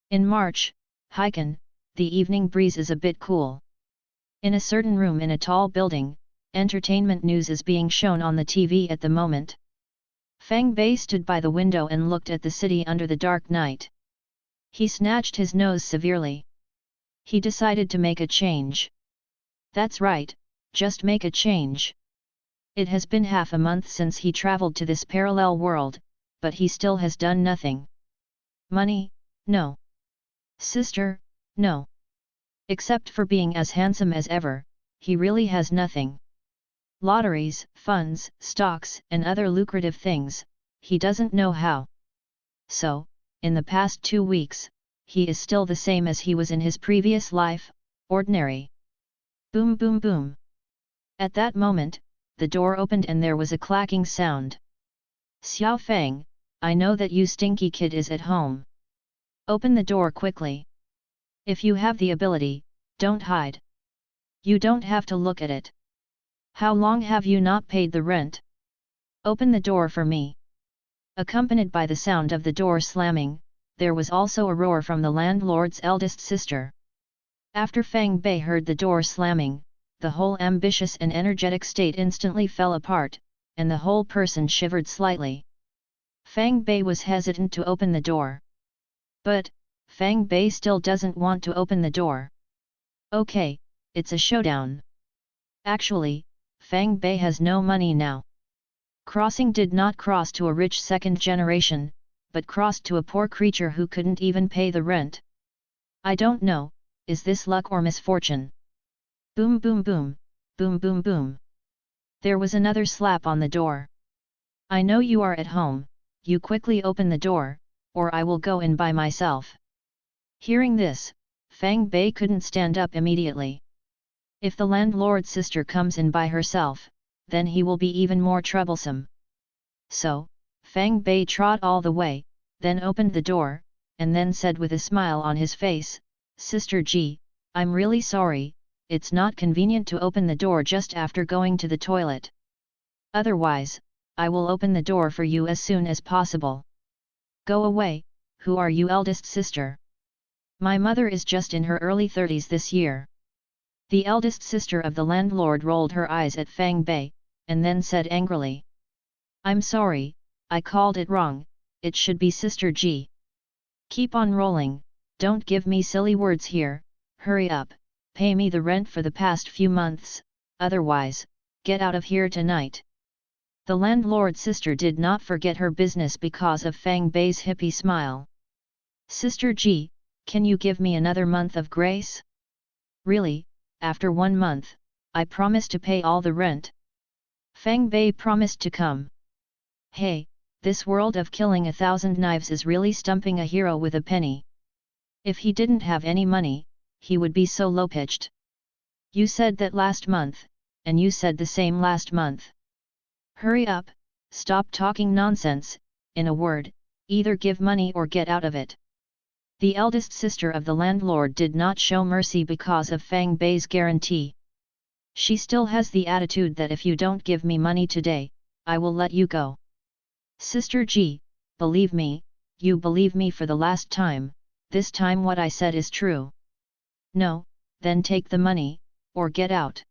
In March, Heiken, the evening breeze is a bit cool. In a certain room in a tall building, entertainment news is being shown on the TV at the moment. Fang Bei stood by the window and looked at the city under the dark night. He snatched his nose severely. He decided to make a change. That's right, just make a change. It has been half a month since he traveled to this parallel world, but he still has done nothing. Money? No. Sister? No. Except for being as handsome as ever, he really has nothing. Lotteries, funds, stocks, and other lucrative things, he doesn't know how. So, in the past 2 weeks, he is still the same as he was in his previous life, ordinary. Boom boom boom. At that moment, the door opened and there was a clacking sound. Xiao Fang, I know that you stinky kid is at home. Open the door quickly. If you have the ability, don't hide. You don't have to look at it. How long have you not paid the rent? Open the door for me. Accompanied by the sound of the door slamming, there was also a roar from the landlord's eldest sister. After Fang Bei heard the door slamming, the whole ambitious and energetic state instantly fell apart, and the whole person shivered slightly. Fang Bei was hesitant to open the door. But, Fang Bei still doesn't want to open the door. Okay, it's a showdown. Actually, Fang Bei has no money now. Crossing did not cross to a rich second generation, but crossed to a poor creature who couldn't even pay the rent. I don't know, is this luck or misfortune? Boom boom boom, boom boom boom. There was another slap on the door. I know you are at home, you quickly open the door, or I will go in by myself. Hearing this, Fang Bei couldn't stand up immediately. If the landlord's sister comes in by herself, then he will be even more troublesome. So, Fang Bei trod all the way, then opened the door, and then said with a smile on his face, Sister Ji, I'm really sorry, it's not convenient to open the door just after going to the toilet. Otherwise, I will open the door for you as soon as possible. Go away, who are you, eldest sister? My mother is just in her early 30s this year. The eldest sister of the landlord rolled her eyes at Fang Bei, and then said angrily. I'm sorry, I called it wrong, it should be Sister Ji. Keep on rolling, don't give me silly words here, hurry up, pay me the rent for the past few months, otherwise, get out of here tonight. The landlord's sister did not forget her business because of Fang Bei's hippie smile. Sister Ji, can you give me another month of grace? Really, after 1 month, I promise to pay all the rent. Fang Bei promised to come. Hey, this world of killing 1,000 knives is really stumping a hero with a penny. If he didn't have any money, he would be so low-pitched. You said that last month, and you said the same last month. Hurry up, stop talking nonsense, in a word, either give money or get out of it. The eldest sister of the landlord did not show mercy because of Fang Bei's guarantee. She still has the attitude that if you don't give me money today, I will let you go. Sister Ji, believe me, you believe me for the last time, this time what I said is true. No, then take the money, or get out.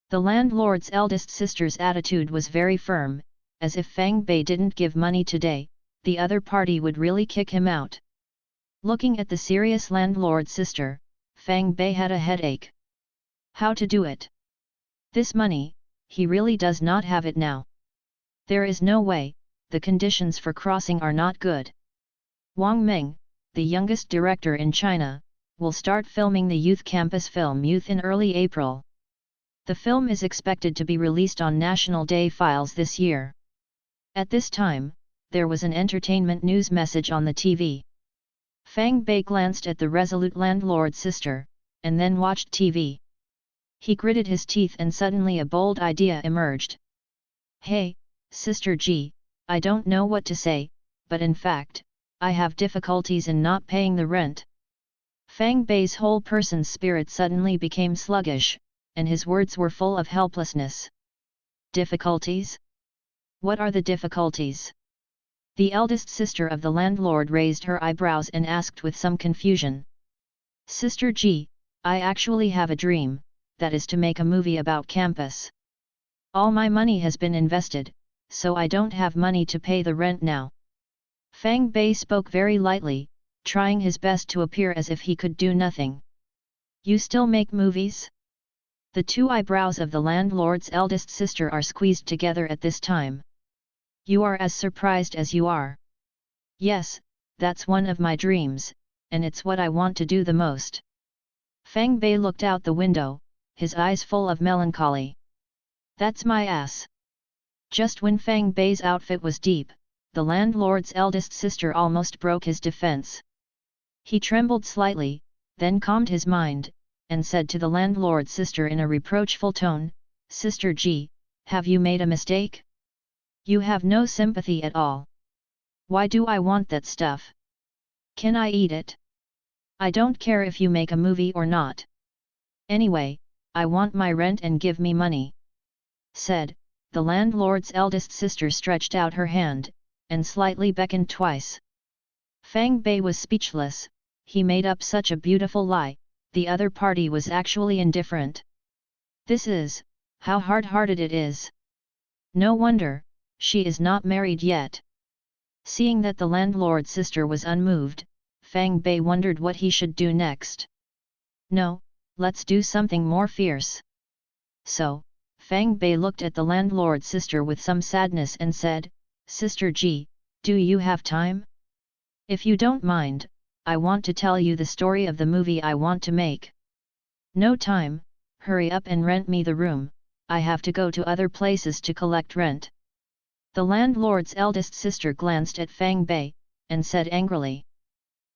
The landlord's eldest sister's attitude was very firm, as if Fang Bei didn't give money today, the other party would really kick him out. Looking at the serious landlord's sister, Fang Bei had a headache. How to do it? This money, he really does not have it now. There is no way, the conditions for crossing are not good. Wang Meng, the youngest director in China, will start filming the youth campus film Youth in early April. The film is expected to be released on National Day files this year. At this time, there was an entertainment news message on the TV. Fang Bei glanced at the resolute landlord's sister, and then watched TV. He gritted his teeth and suddenly a bold idea emerged. Hey, Sister Ji, I don't know what to say, but in fact, I have difficulties in not paying the rent. Fang Bei's whole person's spirit suddenly became sluggish, and his words were full of helplessness. Difficulties? What are the difficulties? The eldest sister of the landlord raised her eyebrows and asked with some confusion. Sister G, I actually have a dream, that is to make a movie about campus. All my money has been invested, so I don't have money to pay the rent now. Fang Bei spoke very lightly, trying his best to appear as if he could do nothing. You still make movies? The two eyebrows of the landlord's eldest sister are squeezed together at this time. You are as surprised as you are. Yes, that's one of my dreams, and it's what I want to do the most. Fang Bei looked out the window, his eyes full of melancholy. That's my ass. Just when Fang Bei's outfit was deep, the landlord's eldest sister almost broke his defense. He trembled slightly, then calmed his mind, and said to the landlord's sister in a reproachful tone, Sister G, have you made a mistake? You have no sympathy at all. Why do I want that stuff? Can I eat it? I don't care if you make a movie or not. Anyway, I want my rent and give me money. Said, the landlord's eldest sister stretched out her hand, and slightly beckoned twice. Fang Bei was speechless. He made up such a beautiful lie, the other party was actually indifferent. This is, how hard-hearted it is. No wonder, she is not married yet. Seeing that the landlord's sister was unmoved, Fang Bei wondered what he should do next. No, let's do something more fierce. So, Fang Bei looked at the landlord's sister with some sadness and said, Sister G, do you have time? If you don't mind, I want to tell you the story of the movie I want to make. No time, hurry up and rent me the room, I have to go to other places to collect rent. The landlord's eldest sister glanced at Fang Bei, and said angrily.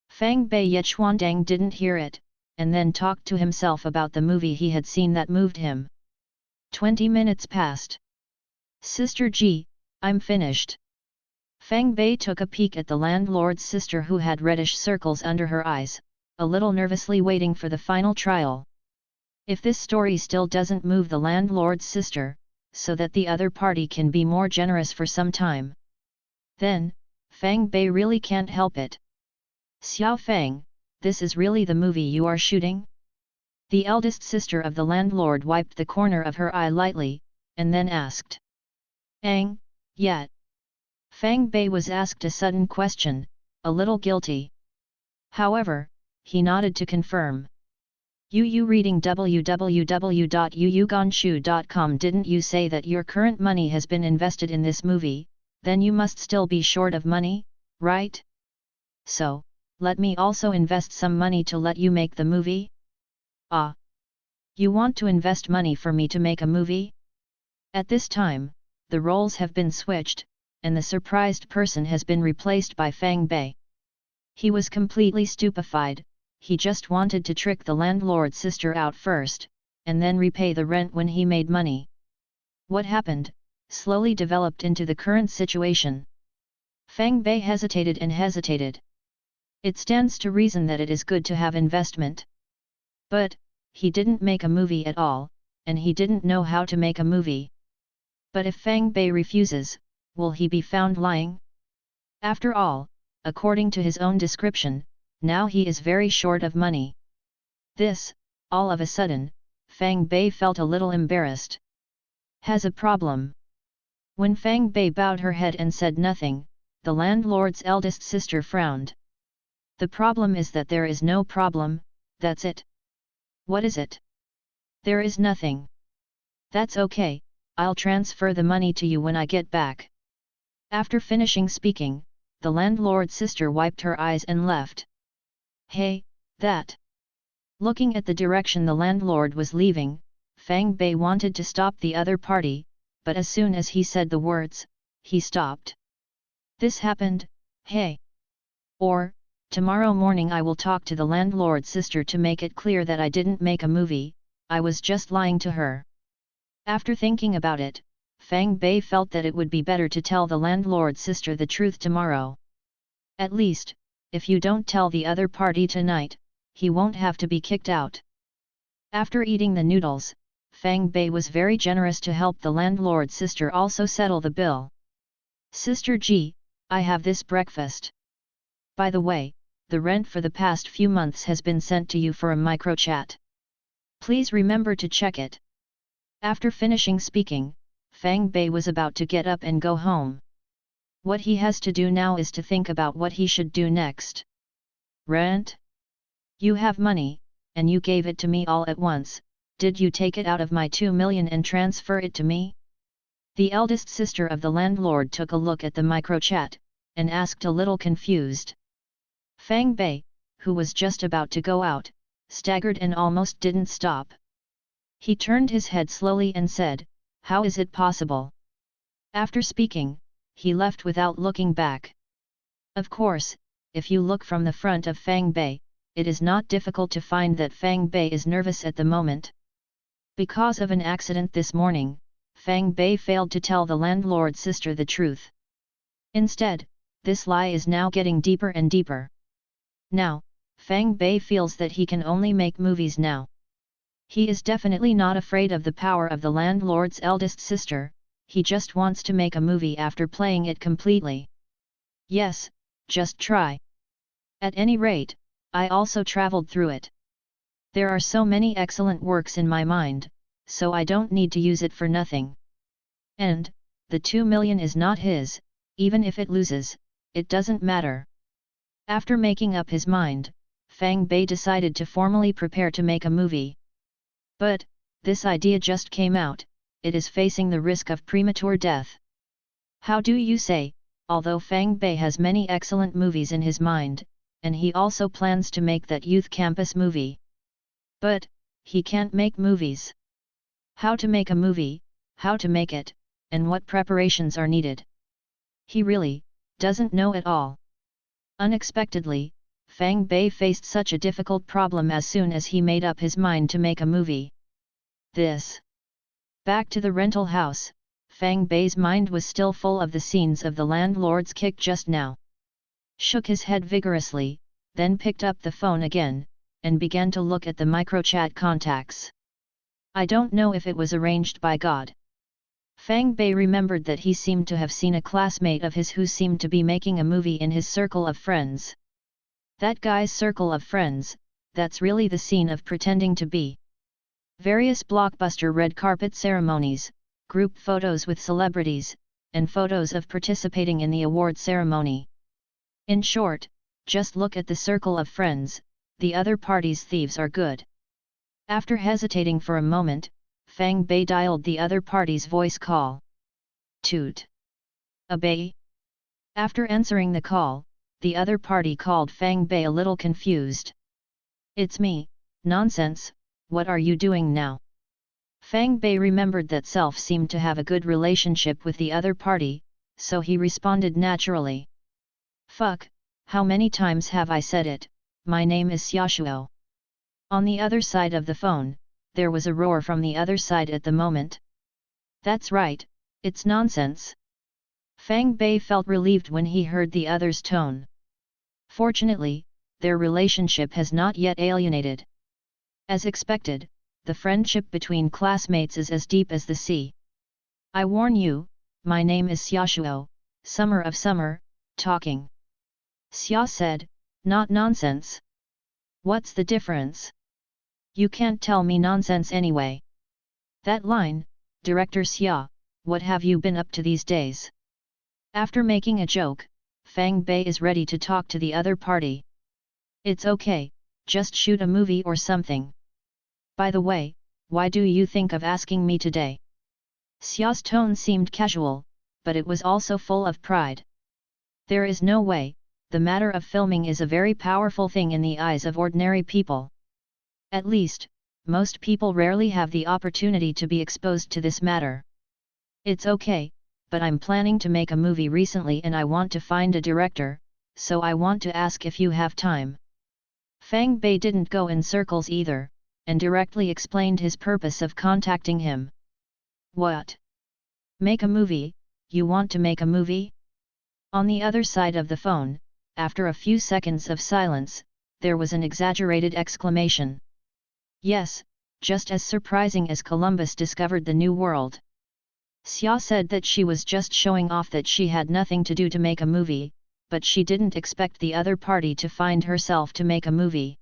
Fang Bei Yechuandang didn't hear it, and then talked to himself about the movie he had seen that moved him. 20 minutes passed. Sister G, I'm finished. Fang Bei took a peek at the landlord's sister who had reddish circles under her eyes, a little nervously waiting for the final trial. If this story still doesn't move the landlord's sister, so that the other party can be more generous for some time, then, Fang Bei really can't help it. Xiao Fang, this is really the movie you are shooting? The eldest sister of the landlord wiped the corner of her eye lightly, and then asked. Ang, yet. Fang Bei was asked a sudden question, a little guilty. However, he nodded to confirm. You reading www.yuyuganshu.com. Didn't you say that your current money has been invested in this movie, then you must still be short of money, right? So, let me also invest some money to let you make the movie? Ah! You want to invest money for me to make a movie? At this time, the roles have been switched, and the surprised person has been replaced by Fang Bei. He was completely stupefied. He just wanted to trick the landlord's sister out first, and then repay the rent when he made money. What happened, slowly developed into the current situation. Fang Bei hesitated and hesitated. It stands to reason that it is good to have investment. But, he didn't make a movie at all, and he didn't know how to make a movie. But if Fang Bei refuses, will he be found lying? After all, according to his own description, now he is very short of money. This, all of a sudden, Fang Bei felt a little embarrassed. Has a problem. When Fang Bei bowed her head and said nothing, the landlord's eldest sister frowned. The problem is that there is no problem, that's it. What is it? There is nothing. That's okay, I'll transfer the money to you when I get back. After finishing speaking, the landlord's sister wiped her eyes and left. Hey, that! Looking at the direction the landlord was leaving, Fang Bei wanted to stop the other party, but as soon as he said the words, he stopped. This happened, hey! Or, tomorrow morning I will talk to the landlord's sister to make it clear that I didn't make a movie, I was just lying to her. After thinking about it, Fang Bei felt that it would be better to tell the landlord's sister the truth tomorrow. At least, if you don't tell the other party tonight, he won't have to be kicked out. After eating the noodles, Fang Bei was very generous to help the landlord's sister also settle the bill. Sister G, I have this breakfast. By the way, the rent for the past few months has been sent to you for a microchat. Please remember to check it. After finishing speaking, Fang Bei was about to get up and go home. What he has to do now is to think about what he should do next. Rent? You have money, and you gave it to me all at once. Did you take it out of my 2 million and transfer it to me? The eldest sister of the landlord took a look at the microchat, and asked a little confused. Fang Bei, who was just about to go out, staggered and almost didn't stop. He turned his head slowly and said, "How is it possible?" After speaking, he left without looking back. Of course, if you look from the front of Fang Bei, it is not difficult to find that Fang Bei is nervous at the moment. Because of an accident this morning, Fang Bei failed to tell the landlord's sister the truth. Instead, this lie is now getting deeper and deeper. Now, Fang Bei feels that he can only make movies now. He is definitely not afraid of the power of the landlord's eldest sister, he just wants to make a movie after playing it completely. Yes, just try. At any rate, I also traveled through it. There are so many excellent works in my mind, so I don't need to use it for nothing. And, the 2 million is not his, even if it loses, it doesn't matter. After making up his mind, Fang Bei decided to formally prepare to make a movie. But, this idea just came out, it is facing the risk of premature death. How do you say, although Fang Bei has many excellent movies in his mind, and he also plans to make that youth campus movie. But, he can't make movies. How to make a movie, how to make it, and what preparations are needed. He really doesn't know at all. Unexpectedly, Fang Bei faced such a difficult problem as soon as he made up his mind to make a movie. Back to the rental house, Fang Bei's mind was still full of the scenes of the landlord's kick just now. Shook his head vigorously, then picked up the phone again, and began to look at the microchat contacts. I don't know if it was arranged by God. Fang Bei remembered that he seemed to have seen a classmate of his who seemed to be making a movie in his circle of friends. That guy's circle of friends, that's really the scene of pretending to be. Various blockbuster red carpet ceremonies, group photos with celebrities, and photos of participating in the award ceremony. In short, just look at the circle of friends, the other party's thieves are good. After hesitating for a moment, Fang Bei dialed the other party's voice call. Toot. Bei. After answering the call, the other party called Fang Bei a little confused. It's me, nonsense, what are you doing now? Fang Bei remembered that self seemed to have a good relationship with the other party, so he responded naturally. Fuck, how many times have I said it, my name is Xiaoshuo. On the other side of the phone, there was a roar from the other side at the moment. That's right, it's nonsense. Fang Bei felt relieved when he heard the other's tone. Fortunately, their relationship has not yet alienated. As expected, the friendship between classmates is as deep as the sea. I warn you, my name is Xiaoshuo, summer of summer, talking. Xia said, not nonsense. What's the difference? You can't tell me nonsense anyway. That line, Director Xia, what have you been up to these days? After making a joke, Fang Bei is ready to talk to the other party. It's okay, just shoot a movie or something. By the way, why do you think of asking me today? Xia's tone seemed casual, but it was also full of pride. There is no way, the matter of filming is a very powerful thing in the eyes of ordinary people. At least, most people rarely have the opportunity to be exposed to this matter. It's okay, but I'm planning to make a movie recently and I want to find a director, so I want to ask if you have time. Fang Bei didn't go in circles either, and directly explained his purpose of contacting him. What? Make a movie, you want to make a movie? On the other side of the phone, after a few seconds of silence, there was an exaggerated exclamation. Yes, just as surprising as Columbus discovered the New World. Xia said that she was just showing off that she had nothing to do to make a movie, but she didn't expect the other party to find herself to make a movie.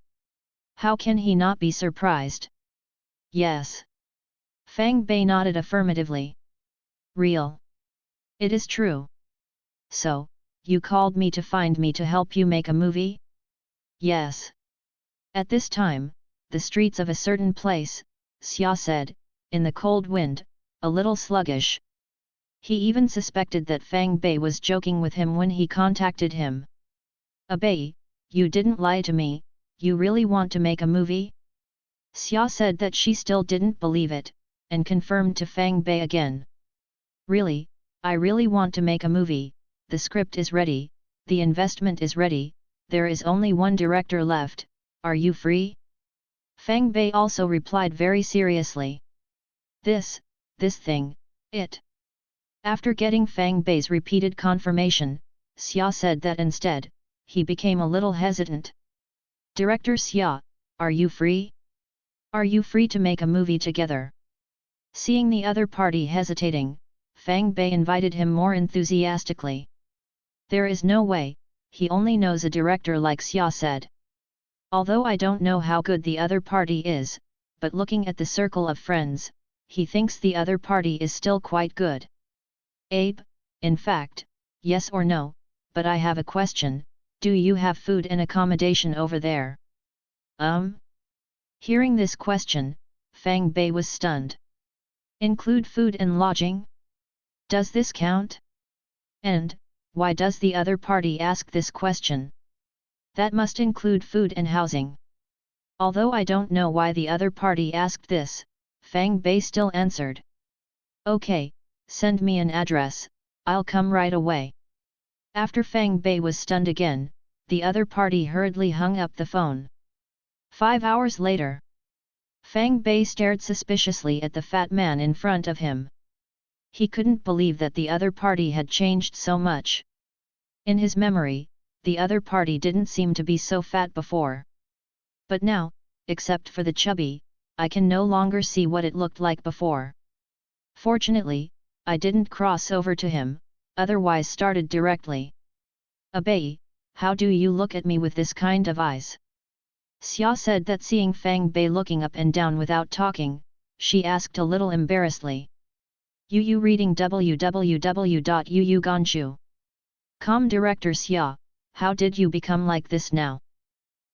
How can he not be surprised? Yes. Fang Bei nodded affirmatively. Real. It is true. So, you called me to find me to help you make a movie? Yes. At this time, the streets of a certain place, Xia said, in the cold wind, a little sluggish. He even suspected that Fang Bei was joking with him when he contacted him. Bei, you didn't lie to me, you really want to make a movie? Xia said that she still didn't believe it, and confirmed to Fang Bei again. Really, I really want to make a movie, the script is ready, the investment is ready, there is only one director left, are you free? Fang Bei also replied very seriously. This thing, it. After getting Fang Bei's repeated confirmation, Xia said that instead, he became a little hesitant. Director Xia, are you free? Are you free to make a movie together? Seeing the other party hesitating, Fang Bei invited him more enthusiastically. There is no way, he only knows a director like Xia said. Although I don't know how good the other party is, but looking at the circle of friends, he thinks the other party is still quite good. Abe, in fact, yes or no, but I have a question, do you have food and accommodation over there? Hearing this question, Fang Bei was stunned. Include food and lodging? Does this count? And, why does the other party ask this question? That must include food and housing. Although I don't know why the other party asked this, Fang Bei still answered. Okay, send me an address, I'll come right away. After Fang Bei was stunned again, the other party hurriedly hung up the phone. 5 hours later. Fang Bei stared suspiciously at the fat man in front of him. He couldn't believe that the other party had changed so much. In his memory, the other party didn't seem to be so fat before. But now, except for the chubby, I can no longer see what it looked like before. Fortunately, I didn't cross over to him, otherwise started directly. Bei, how do you look at me with this kind of eyes? Xia said that seeing Fang Bei looking up and down without talking, she asked a little embarrassedly. You reading www.yuuganchu.com Director Xia, how did you become like this now?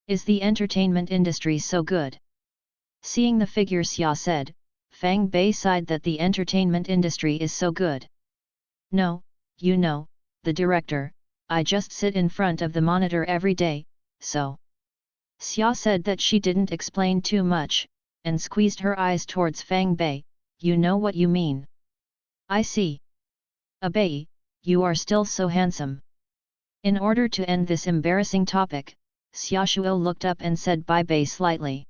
Is the entertainment industry so good? Seeing the figure Xia said, Fang Bei sighed that the entertainment industry is so good. No, you know, the director, I just sit in front of the monitor every day, so. Xia said that she didn't explain too much, and squeezed her eyes towards Fang Bei, you know what you mean. I see. Bei, you are still so handsome. In order to end this embarrassing topic, Xia Shuo looked up and said bye Bei slightly.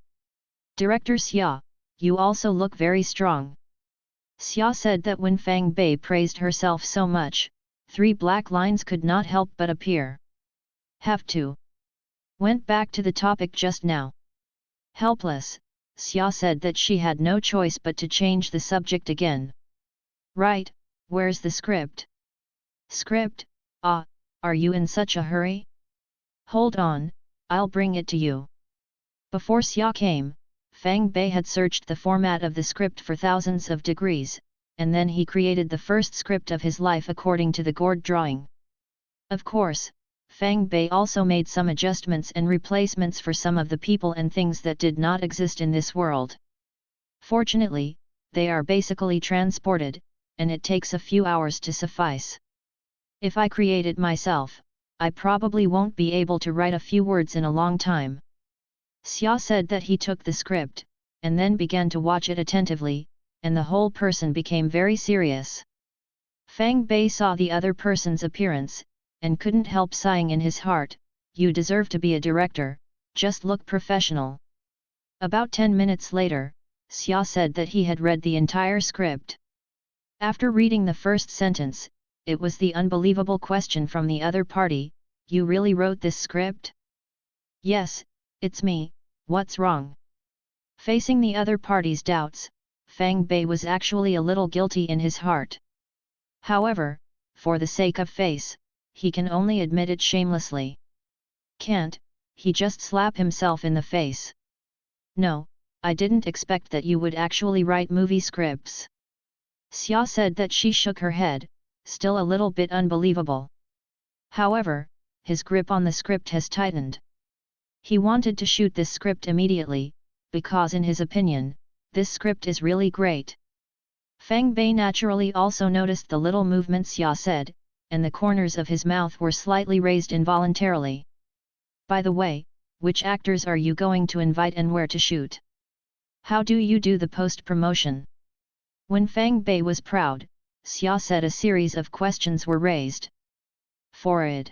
Director Xia, you also look very strong. Xia said that when Fang Bei praised herself so much, 3 black lines could not help but appear. Have to. Went back to the topic just now. Helpless, Xia said that she had no choice but to change the subject again. Right, where's the script? Script, are you in such a hurry? Hold on, I'll bring it to you. Before Xia came, Fang Bei had searched the format of the script for thousands of degrees, and then he created the first script of his life according to the gourd drawing. Of course, Fang Bei also made some adjustments and replacements for some of the people and things that did not exist in this world. Fortunately, they are basically transported, and it takes a few hours to suffice. If I create it myself, I probably won't be able to write a few words in a long time. Xia said that he took the script, and then began to watch it attentively, and the whole person became very serious. Fang Bei saw the other person's appearance, and couldn't help sighing in his heart, you deserve to be a director, just look professional. About 10 minutes later, Xia said that he had read the entire script. After reading the first sentence, it was the unbelievable question from the other party, you really wrote this script? Yes, it's me, what's wrong? Facing the other party's doubts, Fang Bei was actually a little guilty in his heart. However, for the sake of face, he can only admit it shamelessly. Can't, he just slap himself in the face. No, I didn't expect that you would actually write movie scripts. Xia said that she shook her head, still a little bit unbelievable. However, his grip on the script has tightened. He wanted to shoot this script immediately, because in his opinion, this script is really great. Fang Bei naturally also noticed the little movements Xia said, and the corners of his mouth were slightly raised involuntarily. By the way, which actors are you going to invite and where to shoot? How do you do the post-promotion? When Fang Bei was proud, Xia said a series of questions were raised. Forward.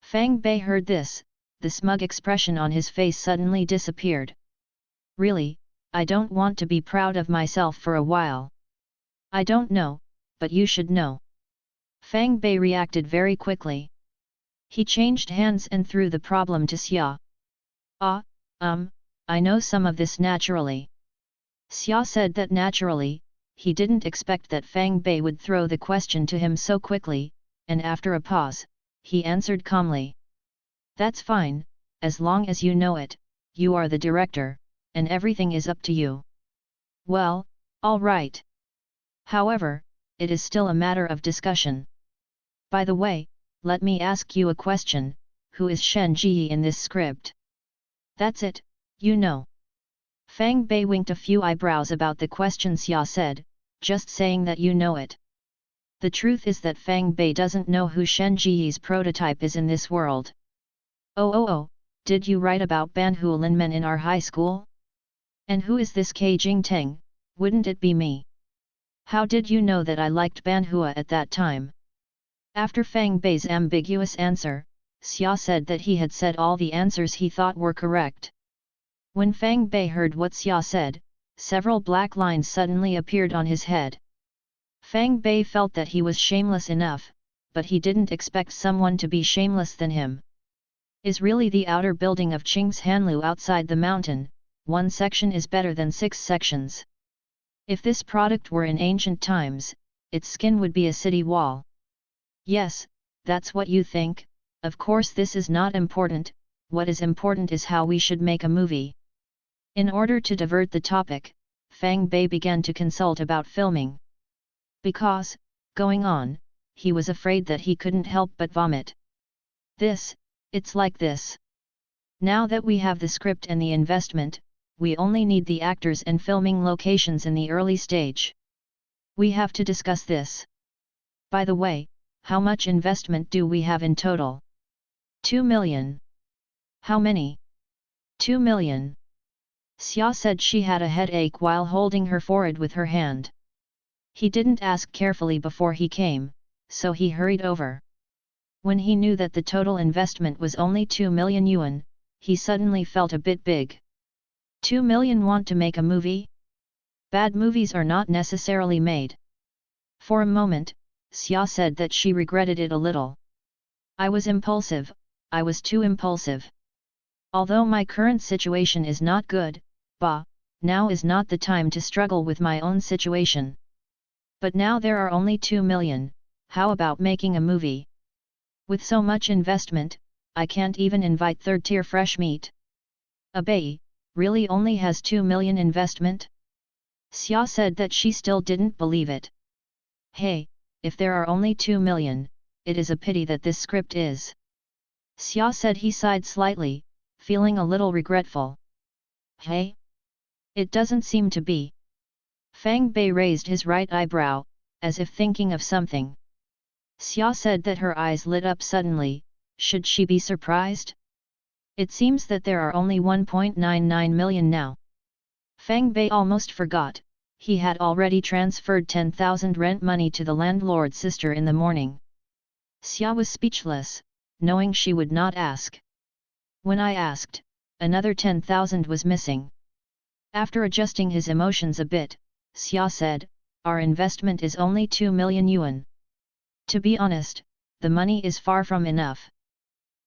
Fang Bei heard this, the smug expression on his face suddenly disappeared. Really, I don't want to be proud of myself for a while. I don't know, but you should know. Fang Bei reacted very quickly. He changed hands and threw the problem to Xia. I know some of this naturally. Xia said that naturally, he didn't expect that Fang Bei would throw the question to him so quickly, and after a pause, he answered calmly. That's fine, as long as you know it, you are the director, and everything is up to you. Well, all right. However, it is still a matter of discussion. By the way, let me ask you a question, who is Shen Ji in this script? That's it, you know. Fang Bei winked a few eyebrows about the question Xia said, just saying that you know it. The truth is that Fang Bei doesn't know who Shen Ji's prototype is in this world. Oh, did you write about Ban Hu Linmen in our high school? And who is this Ke Jingteng, wouldn't it be me? How did you know that I liked Ban Hua at that time? After Fang Bei's ambiguous answer, Xia said that he had said all the answers he thought were correct. When Fang Bei heard what Xia said, several black lines suddenly appeared on his head. Fang Bei felt that he was shameless enough, but he didn't expect someone to be shameless than him. Is really the outer building of Qing's Hanlu outside the mountain, one section is better than 6 sections. If this product were in ancient times, its skin would be a city wall. Yes, that's what you think, of course this is not important, what is important is how we should make a movie. In order to divert the topic, Fang Bei began to consult about filming. Because, going on, he was afraid that he couldn't help but vomit. It's like this. Now that we have the script and the investment, we only need the actors and filming locations in the early stage. We have to discuss this. By the way, how much investment do we have in total? 2 million. How many? 2 million. Xia said she had a headache while holding her forehead with her hand. He didn't ask carefully before he came, so he hurried over. When he knew that the total investment was only 2 million yuan, he suddenly felt a bit big. 2 million want to make a movie? Bad movies are not necessarily made. For a moment, Xia said that she regretted it a little. I was impulsive, I was too impulsive. Although my current situation is not good, now is not the time to struggle with my own situation. But now there are only 2 million, how about making a movie? With so much investment, I can't even invite third-tier fresh meat. Bei really only has 2 million investment? Xia said that she still didn't believe it. Hey, if there are only 2 million, it is a pity that this script is. Xia said he sighed slightly, feeling a little regretful. Hey? It doesn't seem to be. Fang Bei raised his right eyebrow, as if thinking of something. Xia said that her eyes lit up suddenly, should she be surprised? It seems that there are only 1.99 million now. Fang Bei almost forgot, he had already transferred 10,000 rent money to the landlord's sister in the morning. Xia was speechless, knowing she would not ask. When I asked, another 10,000 was missing. After adjusting his emotions a bit, Xia said, our investment is only 2 million yuan. To be honest, the money is far from enough.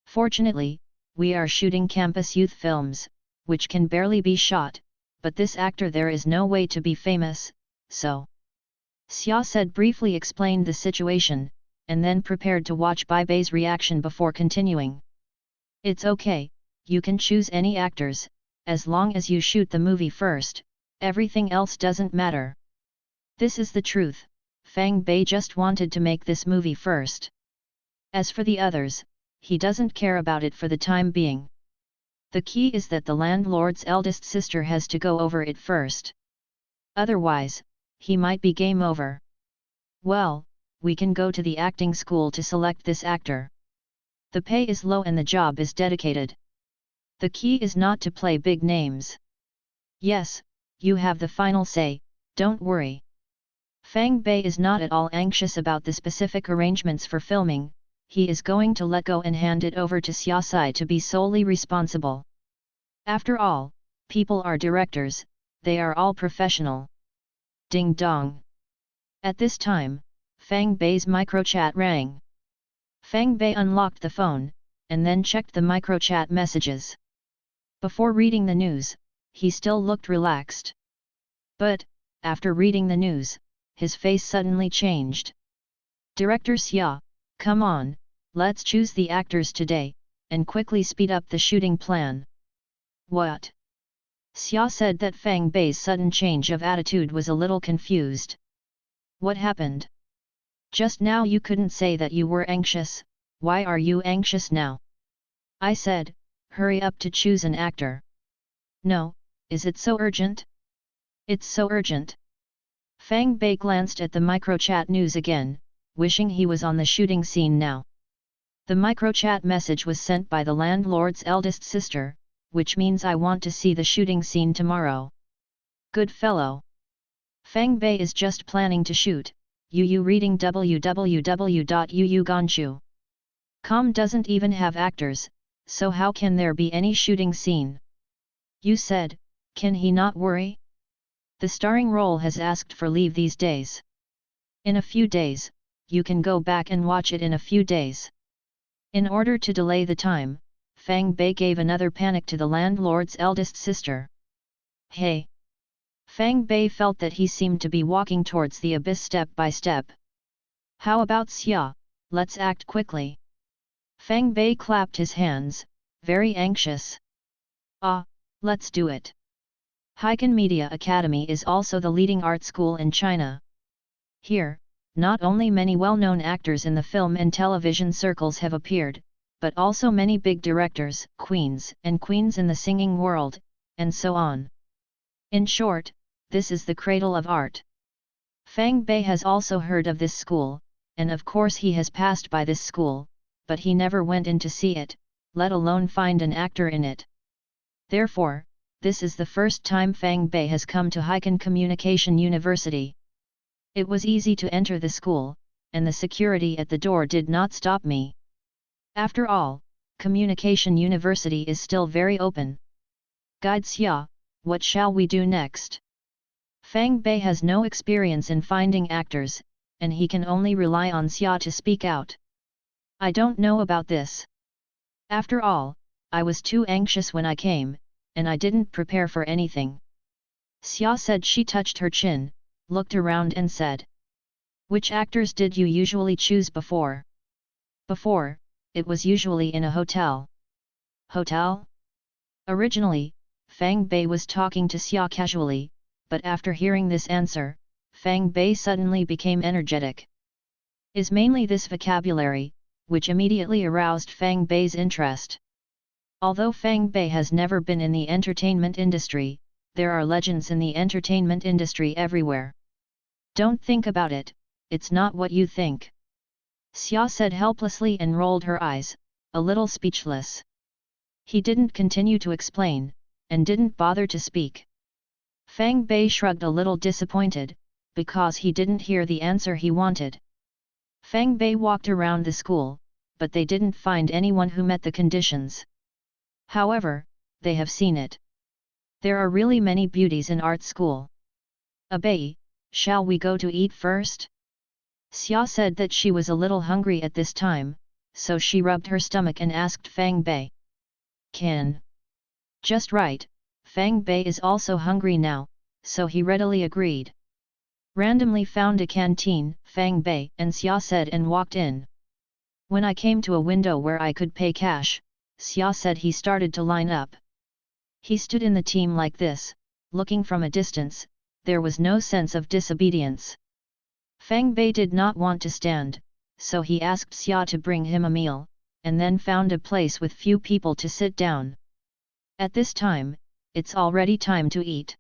Fortunately, we are shooting campus youth films, which can barely be shot, but this actor there is no way to be famous, so. Xia said briefly explained the situation, and then prepared to watch Bai Bei's reaction before continuing. It's okay, you can choose any actors, as long as you shoot the movie first, everything else doesn't matter. This is the truth, Fang Bei just wanted to make this movie first. As for the others, he doesn't care about it for the time being. The key is that the landlord's eldest sister has to go over it first. Otherwise, he might be game over. Well, we can go to the acting school to select this actor. The pay is low and the job is dedicated. The key is not to play big names. Yes, you have the final say, don't worry. Fang Bei is not at all anxious about the specific arrangements for filming, he is going to let go and hand it over to Xia Sai to be solely responsible. After all, people are directors, they are all professional. Ding dong. At this time, Fang Bei's microchat rang. Fang Bei unlocked the phone, and then checked the microchat messages. Before reading the news, he still looked relaxed. But, after reading the news, his face suddenly changed. Director Xia, come on, let's choose the actors today, and quickly speed up the shooting plan. What? Xia said that Fang Bei's sudden change of attitude was a little confused. What happened? Just now you couldn't say that you were anxious, why are you anxious now? I said, hurry up to choose an actor. No, is it so urgent? It's so urgent. Fang Bei glanced at the microchat news again, wishing he was on the shooting scene now. The microchat message was sent by the landlord's eldest sister, which means I want to see the shooting scene tomorrow. Good fellow. Fang Bei is just planning to shoot, Yu reading www.yuuganchu.com doesn't even have actors, so how can there be any shooting scene? You said, can he not worry? The starring role has asked for leave these days. In a few days, you can go back and watch it in a few days. In order to delay the time, Fang Bei gave another panic to the landlord's eldest sister. Hey! Fang Bei felt that he seemed to be walking towards the abyss step by step. How about Xia, let's act quickly. Fang Bei clapped his hands, very anxious. Let's do it. Heiken Media Academy is also the leading art school in China. Here, not only many well-known actors in the film and television circles have appeared, but also many big directors, queens and queens in the singing world, and so on. In short, this is the cradle of art. Fang Bei has also heard of this school, and of course he has passed by this school, but he never went in to see it, let alone find an actor in it. Therefore, this is the first time Fang Bei has come to Heiken Communication University. It was easy to enter the school, and the security at the door did not stop me. After all, Communication University is still very open. Guide Xia, what shall we do next? Fang Bei has no experience in finding actors, and he can only rely on Xia to speak out. I don't know about this. After all, I was too anxious when I came, and I didn't prepare for anything. Xia said. She touched her chin, looked around and said. Which actors did you usually choose before? Before, it was usually in a hotel. Hotel? Originally, Fang Bei was talking to Xia casually, but after hearing this answer, Fang Bei suddenly became energetic. Is mainly this vocabulary, which immediately aroused Fang Bei's interest. Although Fang Bei has never been in the entertainment industry, there are legends in the entertainment industry everywhere. Don't think about it, it's not what you think. Xia said helplessly and rolled her eyes, a little speechless. He didn't continue to explain, and didn't bother to speak. Fang Bei shrugged a little disappointed, because he didn't hear the answer he wanted. Fang Bei walked around the school, but they didn't find anyone who met the conditions. However, they have seen it. There are really many beauties in art school. Bei, shall we go to eat first? Xia said that she was a little hungry at this time, so she rubbed her stomach and asked Fang Bei. Can? Just right, Fang Bei is also hungry now, so he readily agreed. Randomly found a canteen, Fang Bei and Xia said and walked in. When I came to a window where I could pay cash, Xia said he started to line up. He stood in the team like this, looking from a distance, there was no sense of disobedience. Fang Bei did not want to stand, so he asked Xia to bring him a meal, and then found a place with few people to sit down. At this time, it's already time to eat.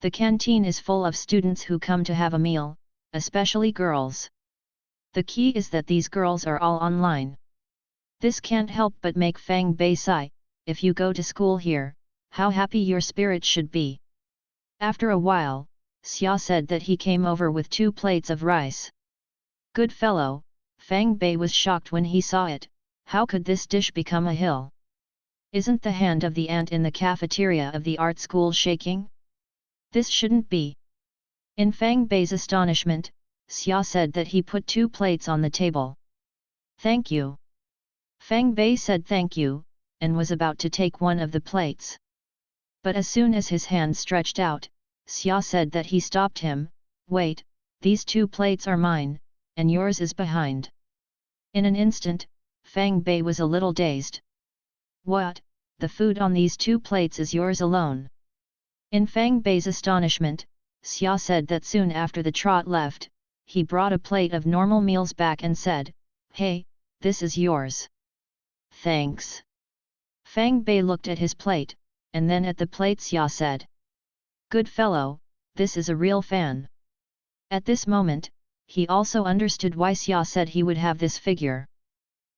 The canteen is full of students who come to have a meal, especially girls. The key is that these girls are all online. This can't help but make Fang Bei sigh, if you go to school here, how happy your spirit should be. After a while, Xia said that he came over with 2 plates of rice. Good fellow, Fang Bei was shocked when he saw it, how could this dish become a hill? Isn't the hand of the ant in the cafeteria of the art school shaking? This shouldn't be. In Fang Bei's astonishment, Xia said that he put 2 plates on the table. Thank you. Fang Bei said thank you, and was about to take one of the plates. But as soon as his hand stretched out, Xia said that he stopped him, wait, these 2 plates are mine, and yours is behind. In an instant, Fang Bei was a little dazed. What, the food on these 2 plates is yours alone? In Fang Bei's astonishment, Xia said that soon after the trot left, he brought a plate of normal meals back and said, hey, this is yours. Thanks. Fang Bei looked at his plate, and then at the plate. Xia said, good fellow, this is a real fan. At this moment, he also understood why Xia said he would have this figure.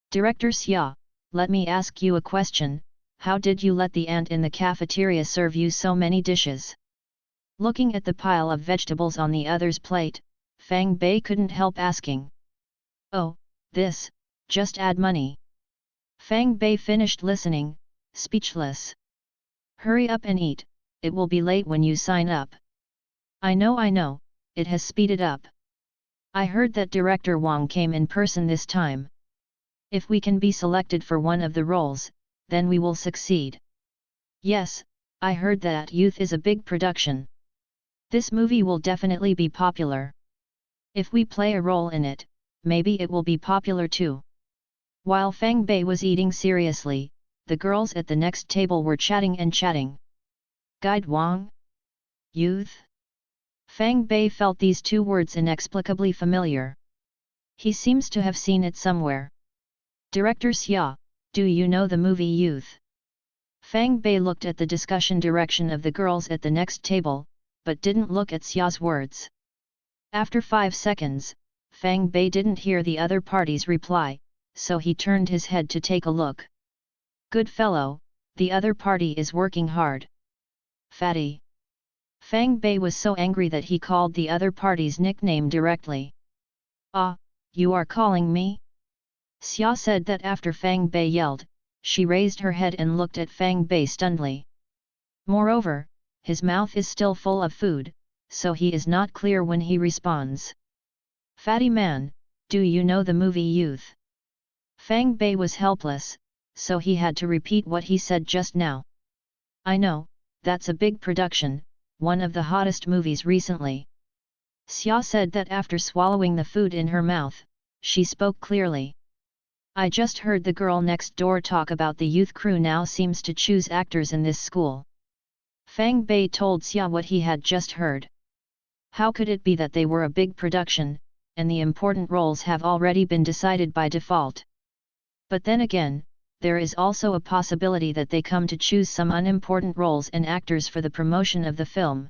Director Xia, let me ask you a question. How did you let the ant in the cafeteria serve you so many dishes? Looking at the pile of vegetables on the other's plate, Fang Bei couldn't help asking. Oh, this, just add money. Fang Bei finished listening, speechless. Hurry up and eat, it will be late when you sign up. I know, it has speeded up. I heard that Director Wang came in person this time. If we can be selected for one of the roles, then we will succeed. Yes, I heard that Youth is a big production. This movie will definitely be popular. If we play a role in it, maybe it will be popular too. While Fang Bei was eating seriously, the girls at the next table were chatting and chatting. Guide Wang? Youth? Fang Bei felt these 2 words inexplicably familiar. He seems to have seen it somewhere. Director Xia, do you know the movie Youth? Fang Bei looked at the discussion direction of the girls at the next table, but didn't look at Xia's words. After 5 seconds, Fang Bei didn't hear the other party's reply, so he turned his head to take a look. Good fellow, the other party is working hard. Fatty. Fang Bei was so angry that he called the other party's nickname directly. Ah, you are calling me? Xia said that after Fang Bei yelled, she raised her head and looked at Fang Bei stunnedly. Moreover, his mouth is still full of food, so he is not clear when he responds. Fatty man, do you know the movie Youth? Fang Bei was helpless, so he had to repeat what he said just now. I know, that's a big production, one of the hottest movies recently. Xia said that after swallowing the food in her mouth, she spoke clearly. I just heard the girl next door talk about the youth crew now seems to choose actors in this school. Fang Bei told Xia what he had just heard. How could it be that they were a big production, and the important roles have already been decided by default? But then again, there is also a possibility that they come to choose some unimportant roles and actors for the promotion of the film.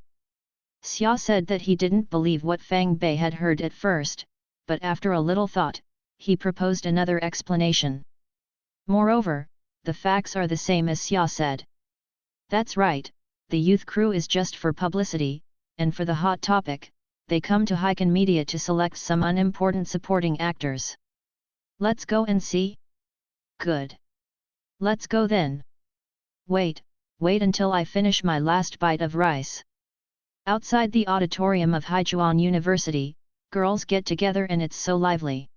Xia said that he didn't believe what Fang Bei had heard at first, but after a little thought, he proposed another explanation. Moreover, the facts are the same as Xia said. That's right, the youth crew is just for publicity, and for the hot topic, they come to Hiken Media to select some unimportant supporting actors. Let's go and see? Good. Let's go then. Wait until I finish my last bite of rice. Outside the auditorium of Haichuan University, girls get together and it's so lively.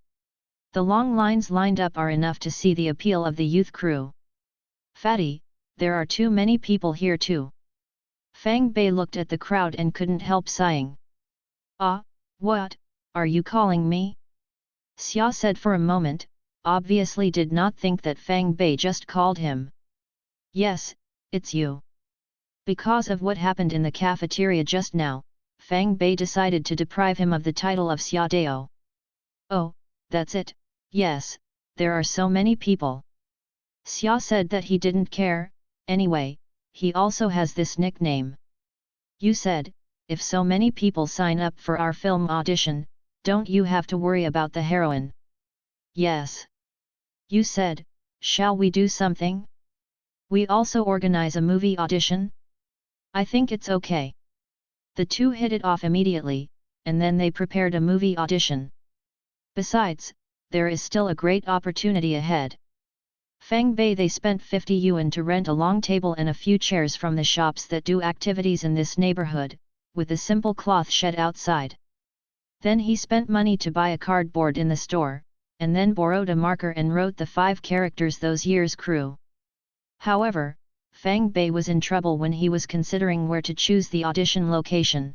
The long lines lined up are enough to see the appeal of the youth crew. Fatty, there are too many people here too. Fang Bei looked at the crowd and couldn't help sighing. Ah, What, are you calling me? Xia said for a moment, obviously did not think that Fang Bei just called him. Yes, it's you. Because of what happened in the cafeteria just now, Fang Bei decided to deprive him of the title of Xia Dao. Oh, that's it, yes, there are so many people. Xia said that he didn't care, anyway, he also has this nickname. You said, if so many people sign up for our film audition, don't you have to worry about the heroine? Yes. You said, shall we do something? We also organize a movie audition? I think it's okay. The two hit it off immediately, and then they prepared a movie audition. Besides, there is still a great opportunity ahead. Fang Bei they spent 50 yuan to rent a long table and a few chairs from the shops that do activities in this neighborhood, with a simple cloth shed outside. Then he spent money to buy a cardboard in the store, and then borrowed a marker and wrote the 5 characters those years' crew. However, Fang Bei was in trouble when he was considering where to choose the audition location.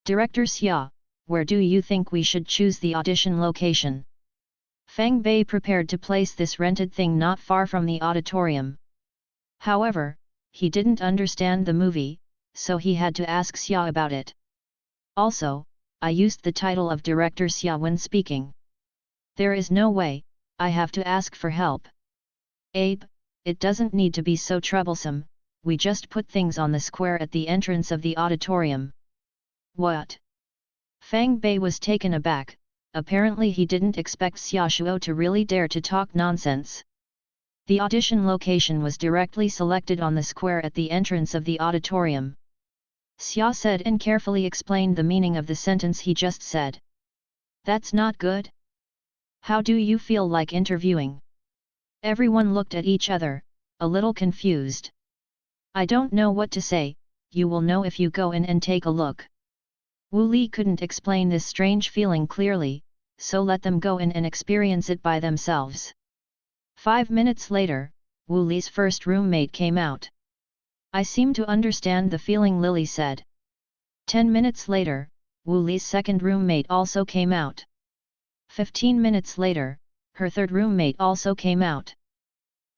Director Xia, where do you think we should choose the audition location? Fang Bei prepared to place this rented thing not far from the auditorium. However, he didn't understand the movie, so he had to ask Xia about it. Also, I used the title of Director Xia when speaking. There is no way, I have to ask for help. Abe, it doesn't need to be so troublesome, we just put things on the square at the entrance of the auditorium. What? Fang Bei was taken aback, apparently he didn't expect Xia Shuo to really dare to talk nonsense. The audition location was directly selected on the square at the entrance of the auditorium. Xia said and carefully explained the meaning of the sentence he just said. That's not good? How do you feel like interviewing? Everyone looked at each other, a little confused. I don't know what to say, you will know if you go in and take a look. Wu Li couldn't explain this strange feeling clearly, so let them go in and experience it by themselves. 5 minutes later, Wu Li's first roommate came out. I seem to understand the feeling, Lily said. 10 minutes later, Wu Li's second roommate also came out. 15 minutes later, her third roommate also came out.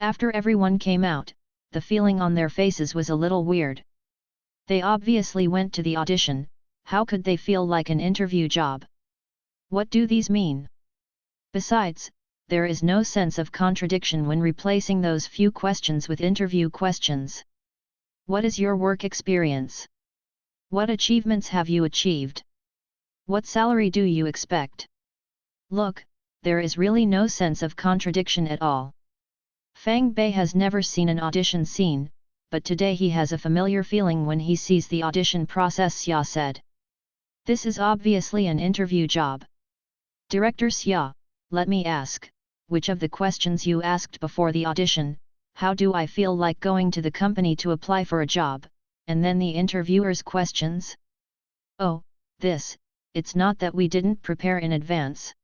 After everyone came out, the feeling on their faces was a little weird. They obviously went to the audition, how could they feel like an interview job? What do these mean? Besides, there is no sense of contradiction when replacing those few questions with interview questions. What is your work experience? What achievements have you achieved? What salary do you expect? Look, there is really no sense of contradiction at all. Fang Bei has never seen an audition scene, but today he has a familiar feeling when he sees the audition process, Xia said. This is obviously an interview job. Director Xia, let me ask, which of the questions you asked before the audition, how do I feel like going to the company to apply for a job, and then the interviewer's questions? Oh, it's not that we didn't prepare in advance.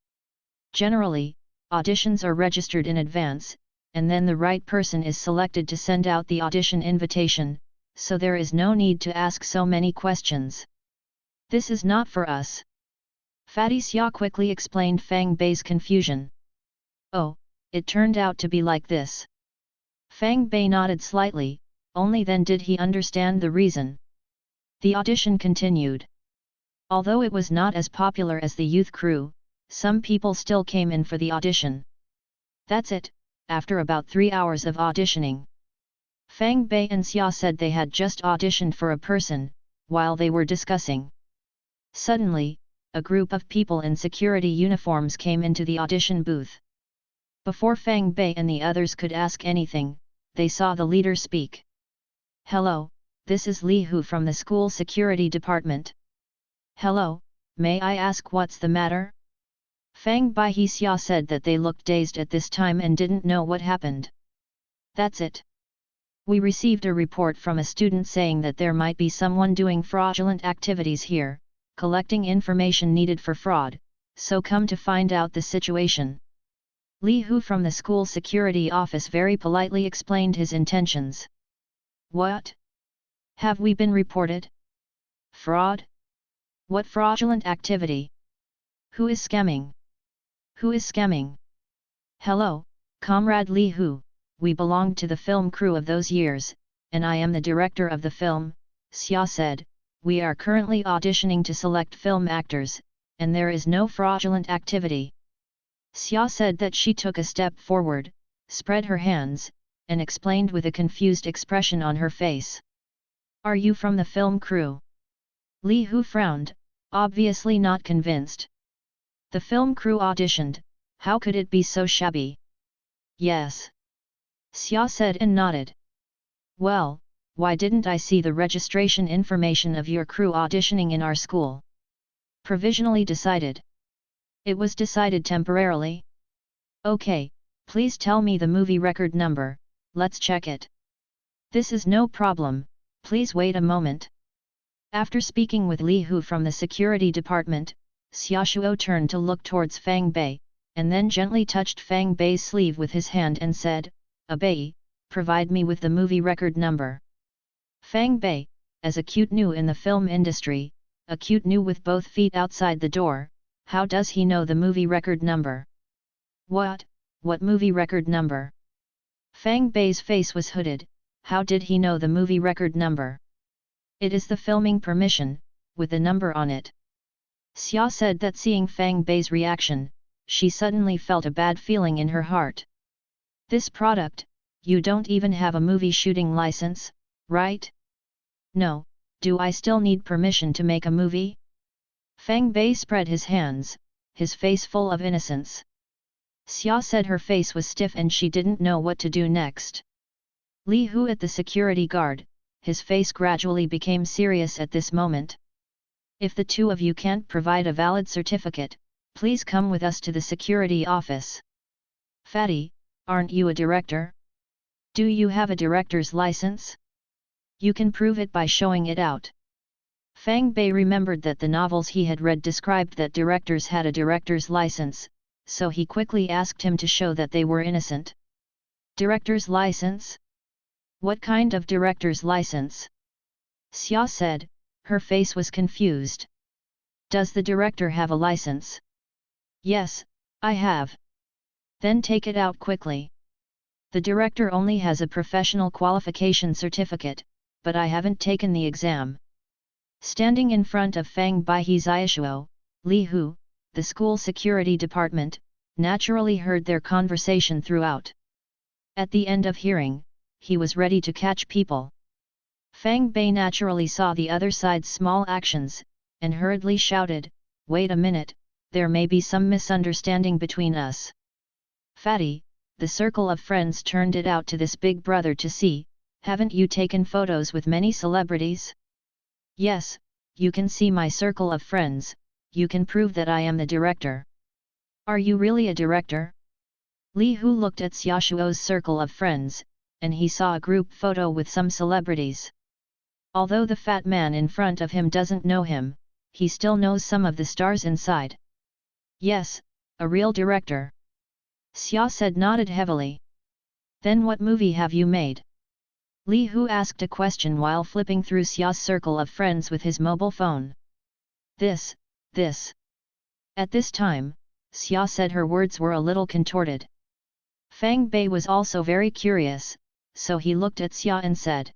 Generally, auditions are registered in advance, and then the right person is selected to send out the audition invitation, so there is no need to ask so many questions. This is not for us. Fatty Xia quickly explained Fang Bei's confusion. Oh, it turned out to be like this. Fang Bei nodded slightly, only then did he understand the reason. The audition continued. Although it was not as popular as the youth crew, some people still came in for the audition. That's it, after about 3 hours of auditioning. Fang Bei and Xia said they had just auditioned for a person, while they were discussing. Suddenly, a group of people in security uniforms came into the audition booth. Before Fang Bei and the others could ask anything, they saw the leader speak. Hello, this is Li Hu from the school security department. Hello, may I ask what's the matter? Fang Bei Xia said that they looked dazed at this time and didn't know what happened. That's it. We received a report from a student saying that there might be someone doing fraudulent activities here, collecting information needed for fraud, so come to find out the situation. Li Hu from the school security office very politely explained his intentions. What? Have we been reported? Fraud? What fraudulent activity? Who is scamming? Who is scamming? Hello, Comrade Li Hu, we belonged to the film crew of those years, and I am the director of the film, Xia said. We are currently auditioning to select film actors, and there is no fraudulent activity. Xia said that she took a step forward, spread her hands, and explained with a confused expression on her face. Are you from the film crew? Li Hu frowned, obviously not convinced. The film crew auditioned, how could it be so shabby? Yes. Xia said and nodded. Well, why didn't I see the registration information of your crew auditioning in our school? Provisionally decided. It was decided temporarily. Okay, please tell me the movie record number, let's check it. This is no problem, please wait a moment. After speaking with Li Hu from the security department, Xia Shuo turned to look towards Fang Bei, and then gently touched Fang Bei's sleeve with his hand and said, Bei, provide me with the movie record number. Fang Bei, as a cute new in the film industry, a cute new with both feet outside the door, how does he know the movie record number? What movie record number? Fang Bei's face was hooded, how did he know the movie record number? It is the filming permission, with the number on it. Xia said that seeing Fang Bei's reaction, she suddenly felt a bad feeling in her heart. This product, you don't even have a movie shooting license, right? No, do I still need permission to make a movie? Fang Bei spread his hands, his face full of innocence. Xia said her face was stiff and she didn't know what to do next. Li Hu at the security guard, his face gradually became serious at this moment. If the two of you can't provide a valid certificate, please come with us to the security office. Fatty, aren't you a director? Do you have a director's license? You can prove it by showing it out. Fang Bei remembered that the novels he had read described that directors had a director's license, so he quickly asked him to show that they were innocent. Director's license? What kind of director's license? Xia said, her face was confused. Does the director have a license? Yes, I have. Then take it out quickly. The director only has a professional qualification certificate, but I haven't taken the exam. Standing in front of Fang Bei Xiaoshuo, Li Hu, the school security department, naturally heard their conversation throughout. At the end of hearing, he was ready to catch people. Fang Bei naturally saw the other side's small actions, and hurriedly shouted, wait a minute, there may be some misunderstanding between us. Fatty, the circle of friends turned it out to this big brother to see, haven't you taken photos with many celebrities? Yes, you can see my circle of friends, you can prove that I am the director. Are you really a director? Li Hu looked at Xiaoshuo's circle of friends, and he saw a group photo with some celebrities. Although the fat man in front of him doesn't know him, he still knows some of the stars inside. Yes, a real director. Xia said nodded heavily. Then what movie have you made? Li Hu asked a question while flipping through Xia's circle of friends with his mobile phone. This. At this time, Xia said her words were a little contorted. Fang Bei was also very curious, so he looked at Xia and said.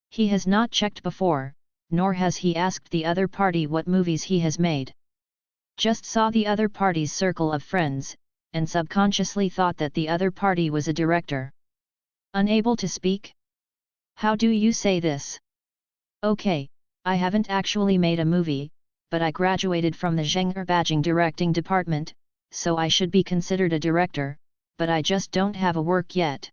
He has not checked before, nor has he asked the other party what movies he has made. Just saw the other party's circle of friends, and subconsciously thought that the other party was a director. Unable to speak? How do you say this? Okay, I haven't actually made a movie, but I graduated from the Zheng'er Badging directing department, so I should be considered a director, but I just don't have a work yet.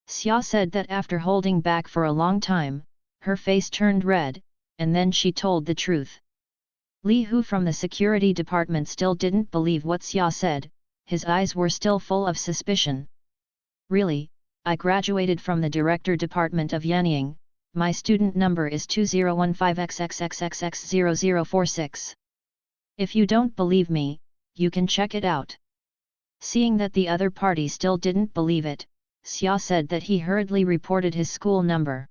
Xia said that after holding back for a long time, her face turned red, and then she told the truth. Li Hu from the security department still didn't believe what Xia said, his eyes were still full of suspicion. Really, I graduated from the director department of Yanying, my student number is 2015XXXXX0046. If you don't believe me, you can check it out. Seeing that the other party still didn't believe it, Xia said that he hurriedly reported his school number.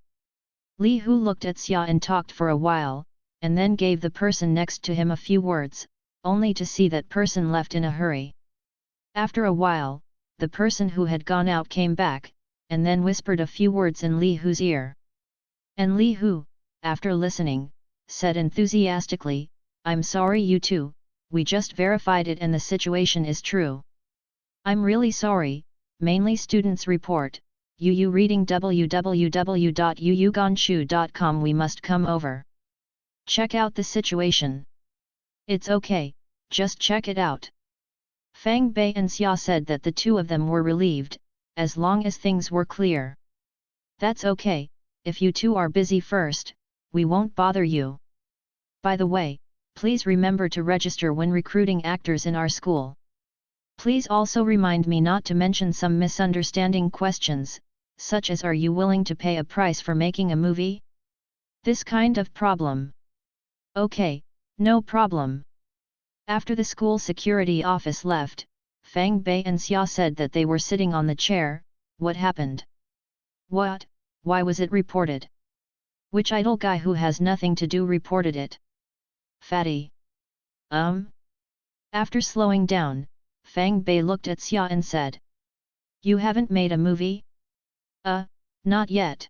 Li Hu looked at Xia and talked for a while, and then gave the person next to him a few words, only to see that person left in a hurry. After a while, the person who had gone out came back, and then whispered a few words in Li Hu's ear. And Li Hu, after listening, said enthusiastically, "I'm sorry you two, we just verified it and the situation is true. I'm really sorry, mainly students report, Yu reading www.yuyuganshu.com. We must come over. Check out the situation. It's okay, just check it out." Fang Bei and Xia said that the two of them were relieved, as long as things were clear. "That's okay, if you two are busy first, we won't bother you. By the way, please remember to register when recruiting actors in our school. Please also remind me not to mention some misunderstanding questions, such as are you willing to pay a price for making a movie? This kind of problem." "Okay, no problem." After the school security office left, Fang Bei and Xia said that they were sitting on the chair. "What happened? What? Why was it reported? Which idle guy who has nothing to do reported it? Fatty." After slowing down, Fang Bei looked at Xia and said, "You haven't made a movie?" Not yet."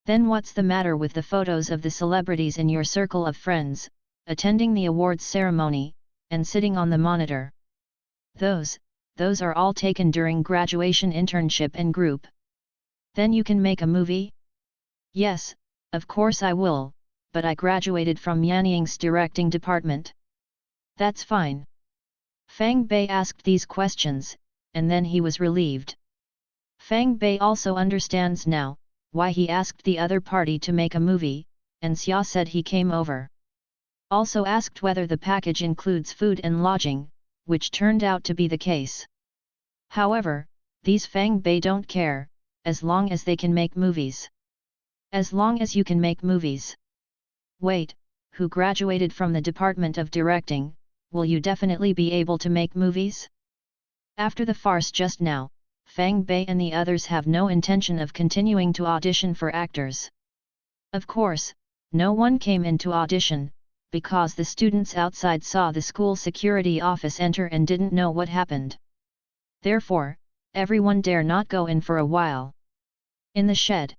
"Then what's the matter with the photos of the celebrities in your circle of friends, attending the awards ceremony, and sitting on the monitor? Those are all taken during graduation internship and group. Then you can make a movie?" "Yes, of course I will, but I graduated from Yanying's directing department." "That's fine." Fang Bei asked these questions, and then he was relieved. Fang Bei also understands now why he asked the other party to make a movie, and Xia said he came over. Also asked whether the package includes food and lodging, which turned out to be the case. However, these Fang Bei don't care, as long as they can make movies. As long as you can make movies. Wait, who graduated from the Department of Directing, will you definitely be able to make movies? After the farce just now, Fang Bei and the others have no intention of continuing to audition for actors. Of course, no one came in to audition, because the students outside saw the school security office enter and didn't know what happened. Therefore, everyone dare not go in for a while. In the shed.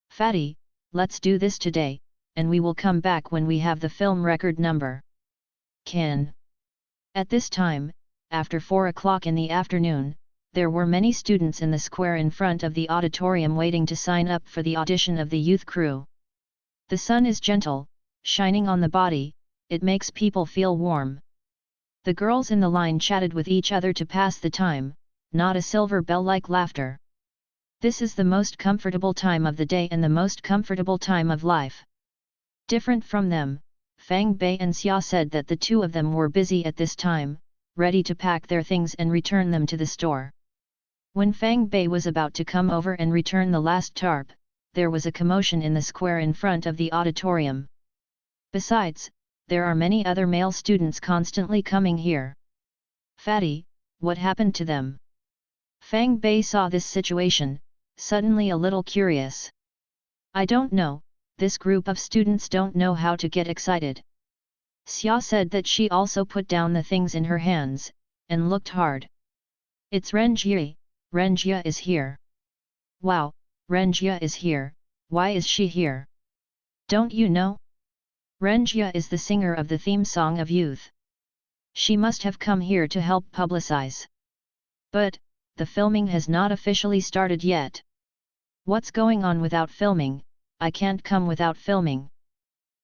"Fatty, let's do this today, and we will come back when we have the film record number." Can. At this time, after 4 o'clock in the afternoon, there were many students in the square in front of the auditorium waiting to sign up for the audition of the youth crew. The sun is gentle, shining on the body, it makes people feel warm. The girls in the line chatted with each other to pass the time, not a silver bell-like laughter. This is the most comfortable time of the day and the most comfortable time of life. Different from them, Fang Bei and Xia said that the two of them were busy at this time, ready to pack their things and return them to the store. When Fang Bei was about to come over and return the last tarp, there was a commotion in the square in front of the auditorium. Besides, there are many other male students constantly coming here. "Fatty, what happened to them?" Fang Bei saw this situation, suddenly a little curious. "I don't know, this group of students don't know how to get excited." Xia said that she also put down the things in her hands, and looked hard. "It's Renjie, Renjie is here." "Wow, Renjie is here, why is she here? Don't you know? Renjie is the singer of the theme song of youth. She must have come here to help publicize. But, the filming has not officially started yet. What's going on without filming? I can't come without filming."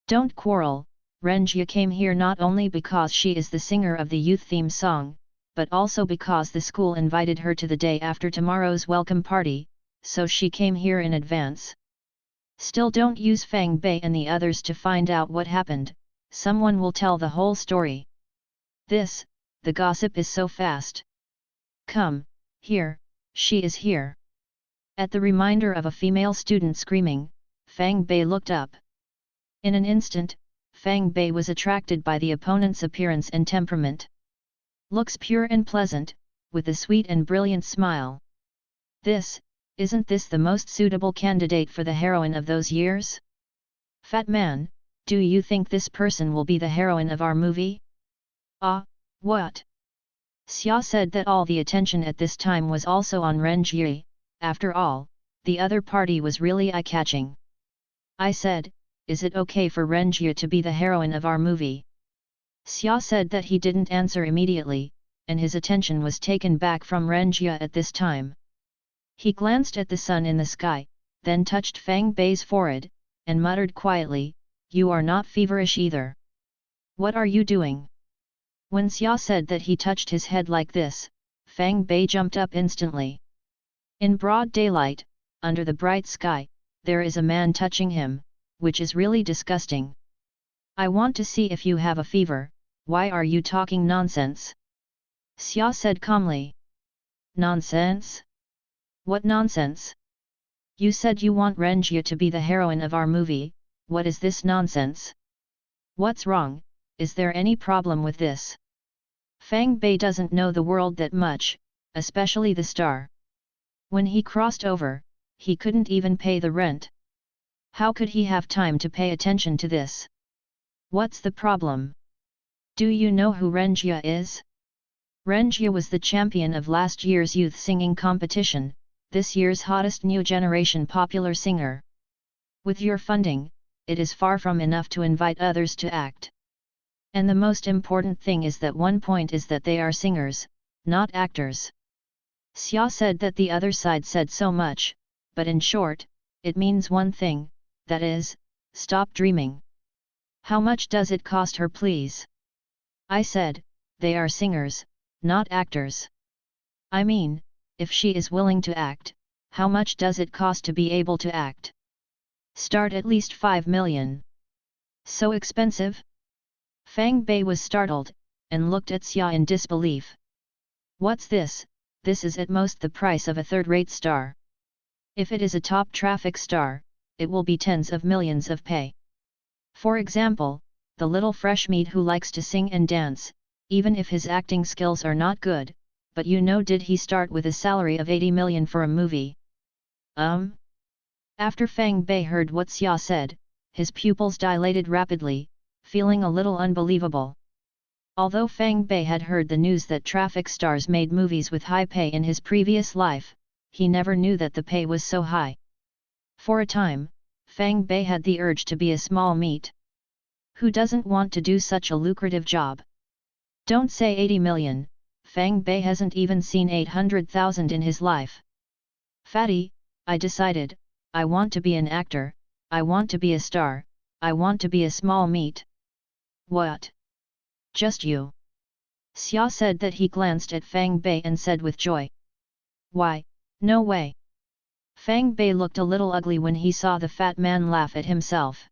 "Don't quarrel, Renjie came here not only because she is the singer of the youth theme song, but also because the school invited her to the day after tomorrow's welcome party, so she came here in advance. Still, don't use Fang Bei and the others to find out what happened, someone will tell the whole story. The gossip is so fast. Come, here, she is here." At the reminder of a female student screaming, Fang Bei looked up. In an instant, Fang Bei was attracted by the opponent's appearance and temperament. Looks pure and pleasant, with a sweet and brilliant smile. Isn't this the most suitable candidate for the heroine of those years? "Fat man, do you think this person will be the heroine of our movie?" Ah, what? Xia said that all the attention at this time was also on Ren Jie. After all, the other party was really eye-catching. I said, is it okay for Ren Jie to be the heroine of our movie? Xia said that he didn't answer immediately, and his attention was taken back from Ren Jie at this time. He glanced at the sun in the sky, then touched Fang Bei's forehead, and muttered quietly, "You are not feverish either. What are you doing?" When Xia said that he touched his head like this, Fang Bei jumped up instantly. In broad daylight, under the bright sky, there is a man touching him, which is really disgusting. I want to see if you have a fever. Why are you talking nonsense? Xia said calmly. Nonsense? What nonsense? You said you want Ren Jie to be the heroine of our movie. What is this nonsense? What's wrong? Is there any problem with this? Fang Bei doesn't know the world that much, especially the star. When he crossed over, he couldn't even pay the rent. How could he have time to pay attention to this? What's the problem? Do you know who Ren Jie is? Ren Jie was the champion of last year's youth singing competition, this year's hottest new generation popular singer. With your funding, it is far from enough to invite others to act. And the most important thing is that one point is that they are singers, not actors. Xia said that the other side said so much, but in short, it means one thing, that is, stop dreaming. How much does it cost her, please? I said, they are singers, not actors. I mean, if she is willing to act, how much does it cost to be able to act? Start at least 5 million. So expensive? Fang Bei was startled, and looked at Xia in disbelief. What's this? This is at most the price of a third-rate star. If it is a top traffic star, it will be tens of millions of pay. For example, the little fresh meat who likes to sing and dance, even if his acting skills are not good, but did he start with a salary of 80 million for a movie? After Fang Bei heard what Xia said, his pupils dilated rapidly, feeling a little unbelievable. Although Fang Bei had heard the news that traffic stars made movies with high pay in his previous life, he never knew that the pay was so high. For a time, Fang Bei had the urge to be a small meat. Who doesn't want to do such a lucrative job? Don't say 80 million, Fang Bei hasn't even seen 800,000 in his life. Fatty, I decided, I want to be an actor, I want to be a star, I want to be a small meat. What? Just you? Xia said that he glanced at Fang Bei and said with joy. Why, no way. Fang Bei looked a little ugly when he saw the fat man laugh at himself.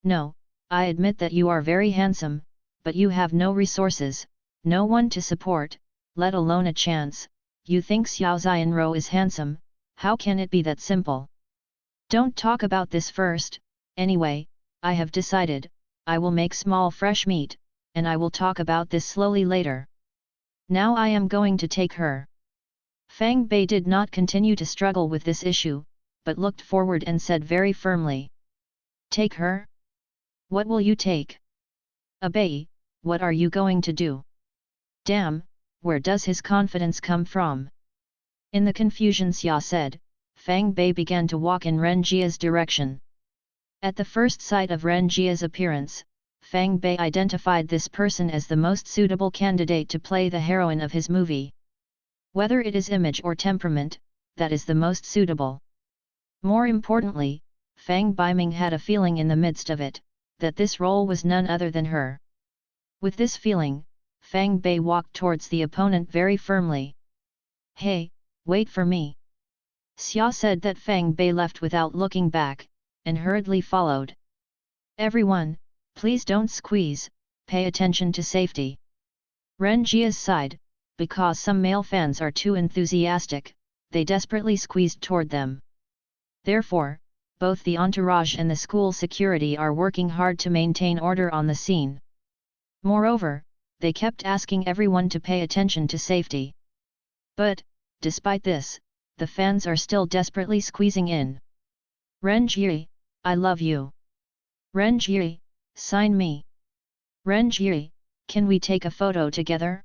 No, I admit that you are very handsome, but you have no resources, no one to support, let alone a chance. You think Xiao Xianro is handsome, how can it be that simple? Don't talk about this first, anyway, I have decided, I will make small fresh meat, and I will talk about this slowly later. Now I am going to take her. Fang Bei did not continue to struggle with this issue, but looked forward and said very firmly. Take her? What will you take? A Bei, what are you going to do? Damn, where does his confidence come from? In the confusion Xia said, Fang Bei began to walk in Ren Jie's direction. At the first sight of Ren Jie's appearance, Fang Bei identified this person as the most suitable candidate to play the heroine of his movie. Whether it is image or temperament, that is the most suitable. More importantly, Fang Beiming had a feeling in the midst of it, that this role was none other than her. With this feeling, Fang Bei walked towards the opponent very firmly. Hey, wait for me. Xia said that Fang Bei left without looking back, and hurriedly followed. Everyone, please don't squeeze, pay attention to safety. Ren Jie's sighed, because some male fans are too enthusiastic, they desperately squeezed toward them. Therefore, both the entourage and the school security are working hard to maintain order on the scene. Moreover, they kept asking everyone to pay attention to safety. But, despite this, the fans are still desperately squeezing in. Ren Jie, I love you. Ren Jie, sign me. Ren Jie, Can we take a photo together?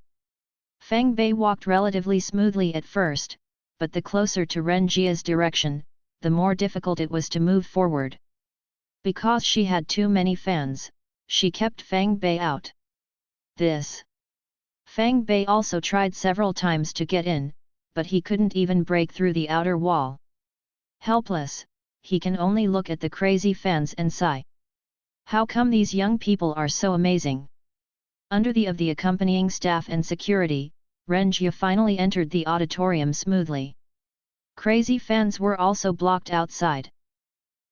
Fang Bei walked relatively smoothly at first, but the closer to Ren Jia's direction, the more difficult it was to move forward. Because she had too many fans, she kept Fang Bei out. This. Fang Bei also tried several times to get in, but he couldn't even break through the outer wall. Helpless, he can only look at the crazy fans and sigh. How come these young people are so amazing? Under the accompanying staff and security, Ren Jia finally entered the auditorium smoothly. Crazy fans were also blocked outside.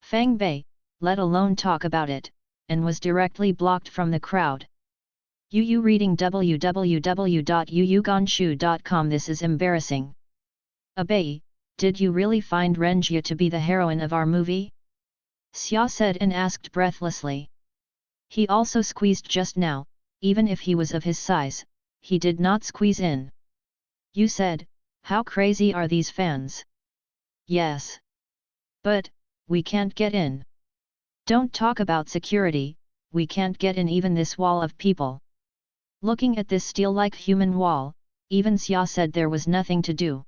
Fang Bei, let alone talk about it, and was directly blocked from the crowd. Yu reading www.yuyuganshu.com. This is embarrassing. Bei, did you really find Ren Jia to be the heroine of our movie? Xia said and asked breathlessly. He also squeezed just now, even if he was of his size, he did not squeeze in. You said, how crazy are these fans? Yes. But, we can't get in. Don't talk about security, we can't get in even this wall of people. Looking at this steel-like human wall, even Xia said there was nothing to do.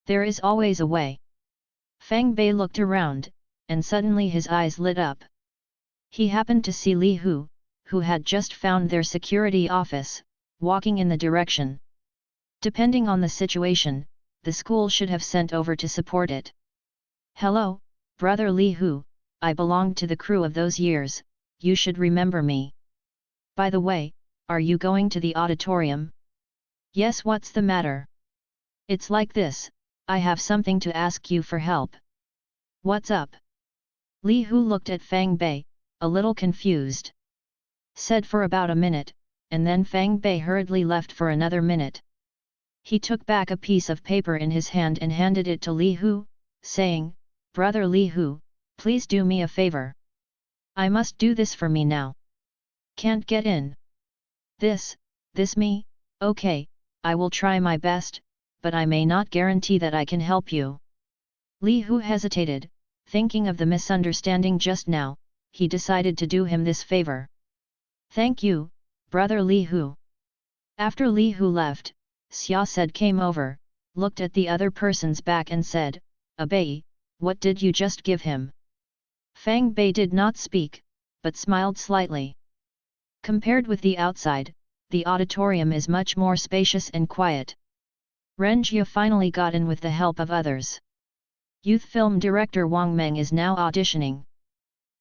There is always a way. Fang Bei looked around, and suddenly his eyes lit up. He happened to see Li Hu, who had just found their security office, walking in the direction. Depending on the situation, the school should have sent over to support it. Hello, brother Li Hu, I belonged to the crew of those years, you should remember me. By the way, are you going to the auditorium? Yes, what's the matter? It's like this, I have something to ask you for help. What's up? Li Hu looked at Fang Bei, a little confused. Said for about a minute, and then Fang Bei hurriedly left for another minute. He took back a piece of paper in his hand and handed it to Li Hu, saying, Brother Li Hu, please do me a favor. I must do this for me now. Can't get in. This me? Okay, I will try my best, but I may not guarantee that I can help you. Li Hu hesitated, thinking of the misunderstanding just now, he decided to do him this favor. Thank you, brother Li Hu. After Li Hu left, Xia said came over, looked at the other person's back and said, Bei, what did you just give him? Fang Bei did not speak, but smiled slightly. Compared with the outside, the auditorium is much more spacious and quiet. Ren Jia finally got in with the help of others. Youth film director Wang Meng is now auditioning.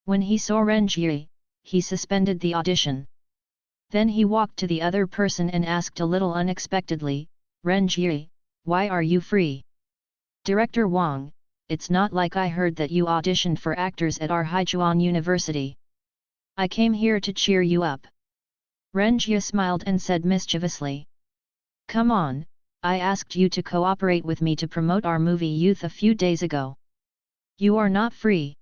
When he saw Ren Jia, he suspended the audition. Then he walked to the other person and asked a little unexpectedly, Ren Jia, why are you free? Director Wang, it's not like I heard that you auditioned for actors at our Haichuan University. I came here to cheer you up. Ren Jia smiled and said mischievously. Come on, I asked you to cooperate with me to promote our movie Youth a few days ago. You are not free.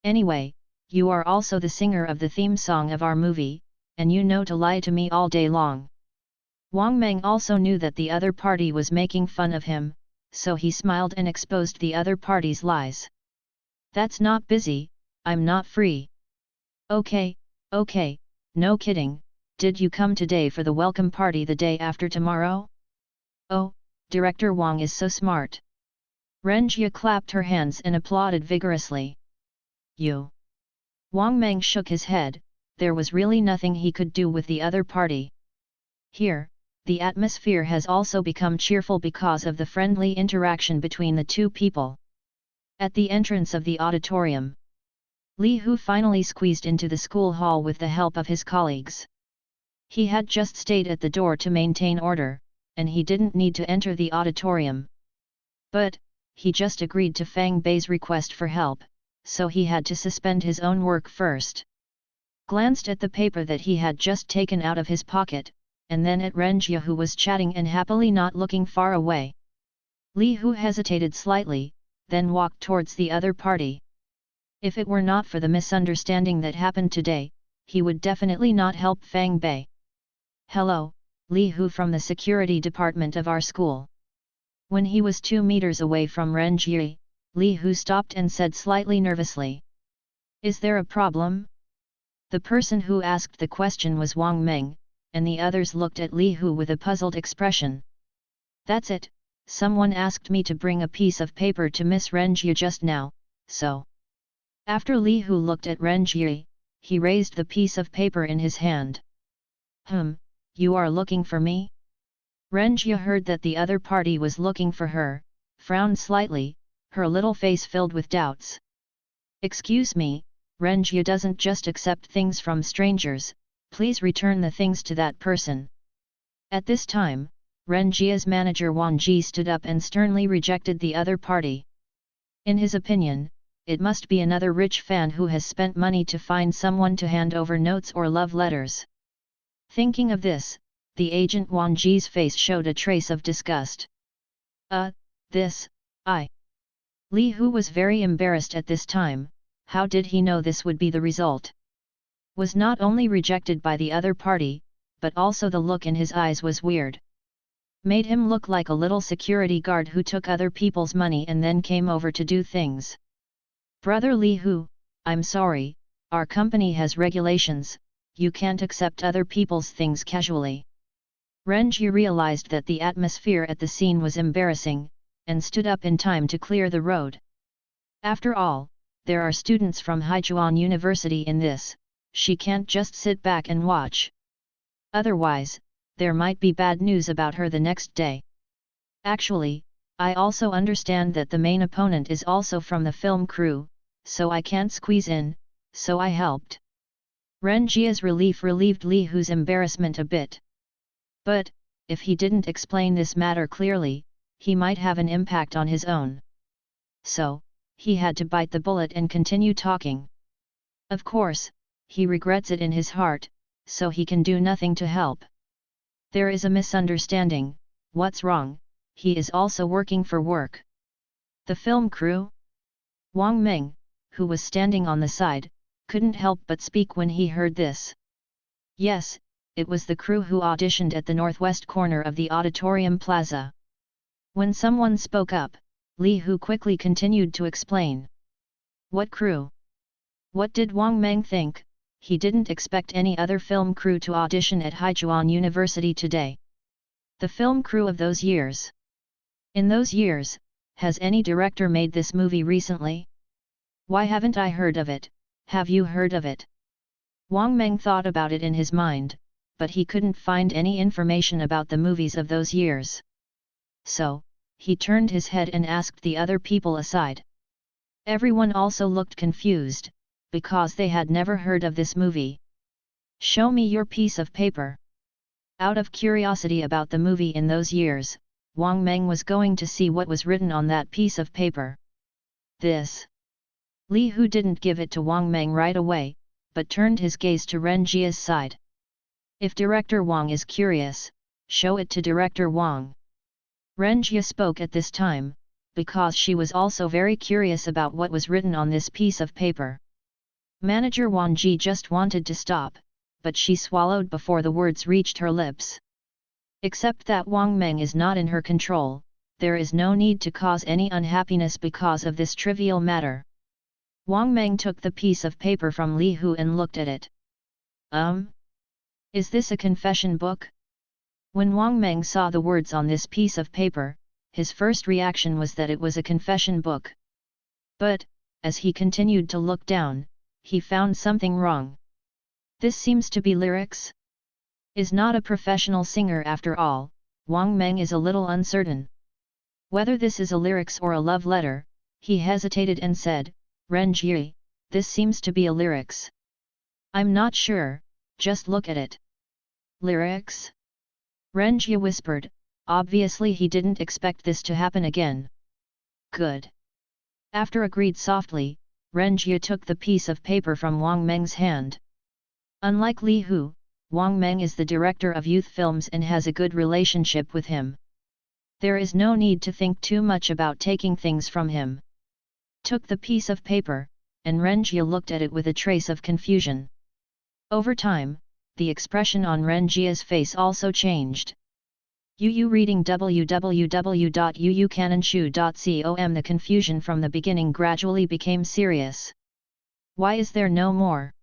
Anyway, you are also the singer of the theme song of our movie, and you know to lie to me all day long. Wang Meng also knew that the other party was making fun of him, so he smiled and exposed the other party's lies. That's not busy, I'm not free. Okay, no kidding, did you come today for the welcome party the day after tomorrow? Oh, Director Wang is so smart. Ren Jia clapped her hands and applauded vigorously. You. Wang Meng shook his head, there was really nothing he could do with the other party. Here, the atmosphere has also become cheerful because of the friendly interaction between the two people. At the entrance of the auditorium, Li Hu finally squeezed into the school hall with the help of his colleagues. He had just stayed at the door to maintain order, and he didn't need to enter the auditorium. But, he just agreed to Fang Bei's request for help, so he had to suspend his own work first. Glanced at the paper that he had just taken out of his pocket, and then at Ren Jia who was chatting and happily not looking far away. Li Hu hesitated slightly, then walked towards the other party. If it were not for the misunderstanding that happened today, he would definitely not help Fang Bei. Hello, Li Hu from the security department of our school. When he was 2 meters away from Ren Jia, Li Hu stopped and said slightly nervously. Is there a problem? The person who asked the question was Wang Meng, and the others looked at Li Hu with a puzzled expression. That's it, someone asked me to bring a piece of paper to Miss Renjie just now, so. After Li Hu looked at Renjie, he raised the piece of paper in his hand. You are looking for me? Renjie heard that the other party was looking for her, frowned slightly, her little face filled with doubts. Excuse me, Renjie doesn't just accept things from strangers, please return the things to that person. At this time, Renjie's manager Wang Ji stood up and sternly rejected the other party. In his opinion, it must be another rich fan who has spent money to find someone to hand over notes or love letters. Thinking of this, the agent Wang Ji's face showed a trace of disgust. Li Hu was very embarrassed at this time. How did he know this would be the result? Was not only rejected by the other party, but also the look in his eyes was weird. Made him look like a little security guard who took other people's money and then came over to do things. Brother Li Hu, I'm sorry, our company has regulations, you can't accept other people's things casually. Renjie realized that the atmosphere at the scene was embarrassing, and stood up in time to clear the road. After all, there are students from Haichuan University in this, she can't just sit back and watch. Otherwise, there might be bad news about her the next day. Actually, I also understand that the main opponent is also from the film crew, so I can't squeeze in, so I helped. Renjie's relief relieved Li Hu's embarrassment a bit. But, if he didn't explain this matter clearly, he might have an impact on his own. So, he had to bite the bullet and continue talking. Of course, he regrets it in his heart, so he can do nothing to help. There is a misunderstanding, what's wrong? He is also working for work. The film crew? Wang Meng, who was standing on the side, couldn't help but speak when he heard this. Yes, it was the crew who auditioned at the northwest corner of the auditorium plaza. When someone spoke up, Li Hu quickly continued to explain. What crew? What did Wang Meng think? He didn't expect any other film crew to audition at Haichuan University today. The film crew of those years. In those years, has any director made this movie recently? Why haven't I heard of it? Have you heard of it? Wang Meng thought about it in his mind, but he couldn't find any information about the movies of those years. So, he turned his head and asked the other people aside. Everyone also looked confused, because they had never heard of this movie. Show me your piece of paper. Out of curiosity about the movie in those years, Wang Meng was going to see what was written on that piece of paper. This. Li Hu didn't give it to Wang Meng right away, but turned his gaze to Renjie's side. If Director Wang is curious, show it to Director Wang. Renjie spoke at this time, because she was also very curious about what was written on this piece of paper. Manager Wang Ji just wanted to stop, but she swallowed before the words reached her lips. Except that Wang Meng is not in her control, there is no need to cause any unhappiness because of this trivial matter. Wang Meng took the piece of paper from Li Hu and looked at it. Is this a confession book? When Wang Meng saw the words on this piece of paper, his first reaction was that it was a confession book. But, as he continued to look down, he found something wrong. This seems to be lyrics? Is not a professional singer after all, Wang Meng is a little uncertain. Whether this is a lyrics or a love letter, he hesitated and said, Renjie, this seems to be a lyrics. I'm not sure, just look at it. Lyrics? Renjie whispered, obviously he didn't expect this to happen again. Good. After agreed softly, Renjie took the piece of paper from Wang Meng's hand. Unlike Li Hu, Wang Meng is the director of youth films and has a good relationship with him. There is no need to think too much about taking things from him. Took the piece of paper, and Renjie looked at it with a trace of confusion. Over time, the expression on Renjie's face also changed. Yu reading www.yuucananshu.com. The confusion from the beginning gradually became serious. Why is there no more?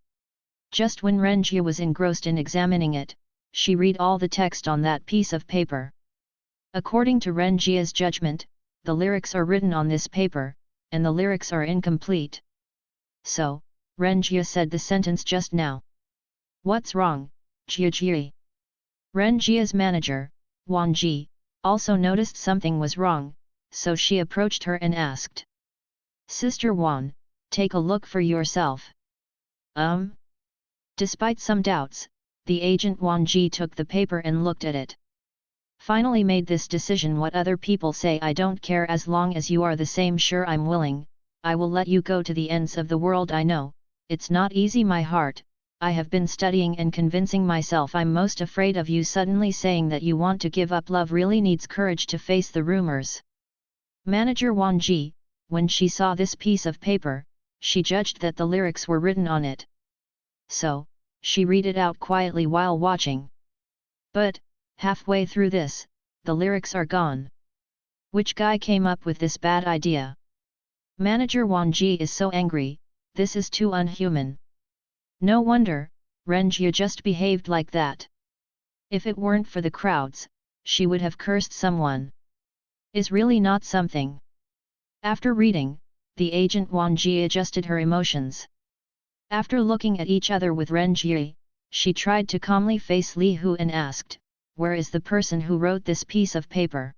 Just when Renjie was engrossed in examining it, she read all the text on that piece of paper. According to Ren Jia's judgment, the lyrics are written on this paper, and the lyrics are incomplete. So, Ren Jia said the sentence just now. What's wrong, Jia Ji? Ren Jia's manager, Wang Ji, also noticed something was wrong, so she approached her and asked. Sister Wan, take a look for yourself. Despite some doubts, the agent Wang Ji took the paper and looked at it. Finally made this decision. What other people say I don't care, as long as you are the same. Sure, I'm willing, I will let you go to the ends of the world. I know, it's not easy, my heart, I have been studying and convincing myself. I'm most afraid of you suddenly saying that you want to give up. Love really needs courage to face the rumors. Manager Wang Ji, when she saw this piece of paper, she judged that the lyrics were written on it. So, she read it out quietly while watching. But, halfway through this, the lyrics are gone. Which guy came up with this bad idea? Manager Wang Ji is so angry, this is too unhuman. No wonder, Ren Jia just behaved like that. If it weren't for the crowds, she would have cursed someone. Is really not something. After reading, the agent Wang Ji adjusted her emotions. After looking at each other with Ren Jia, she tried to calmly face Li Hu and asked, where is the person who wrote this piece of paper?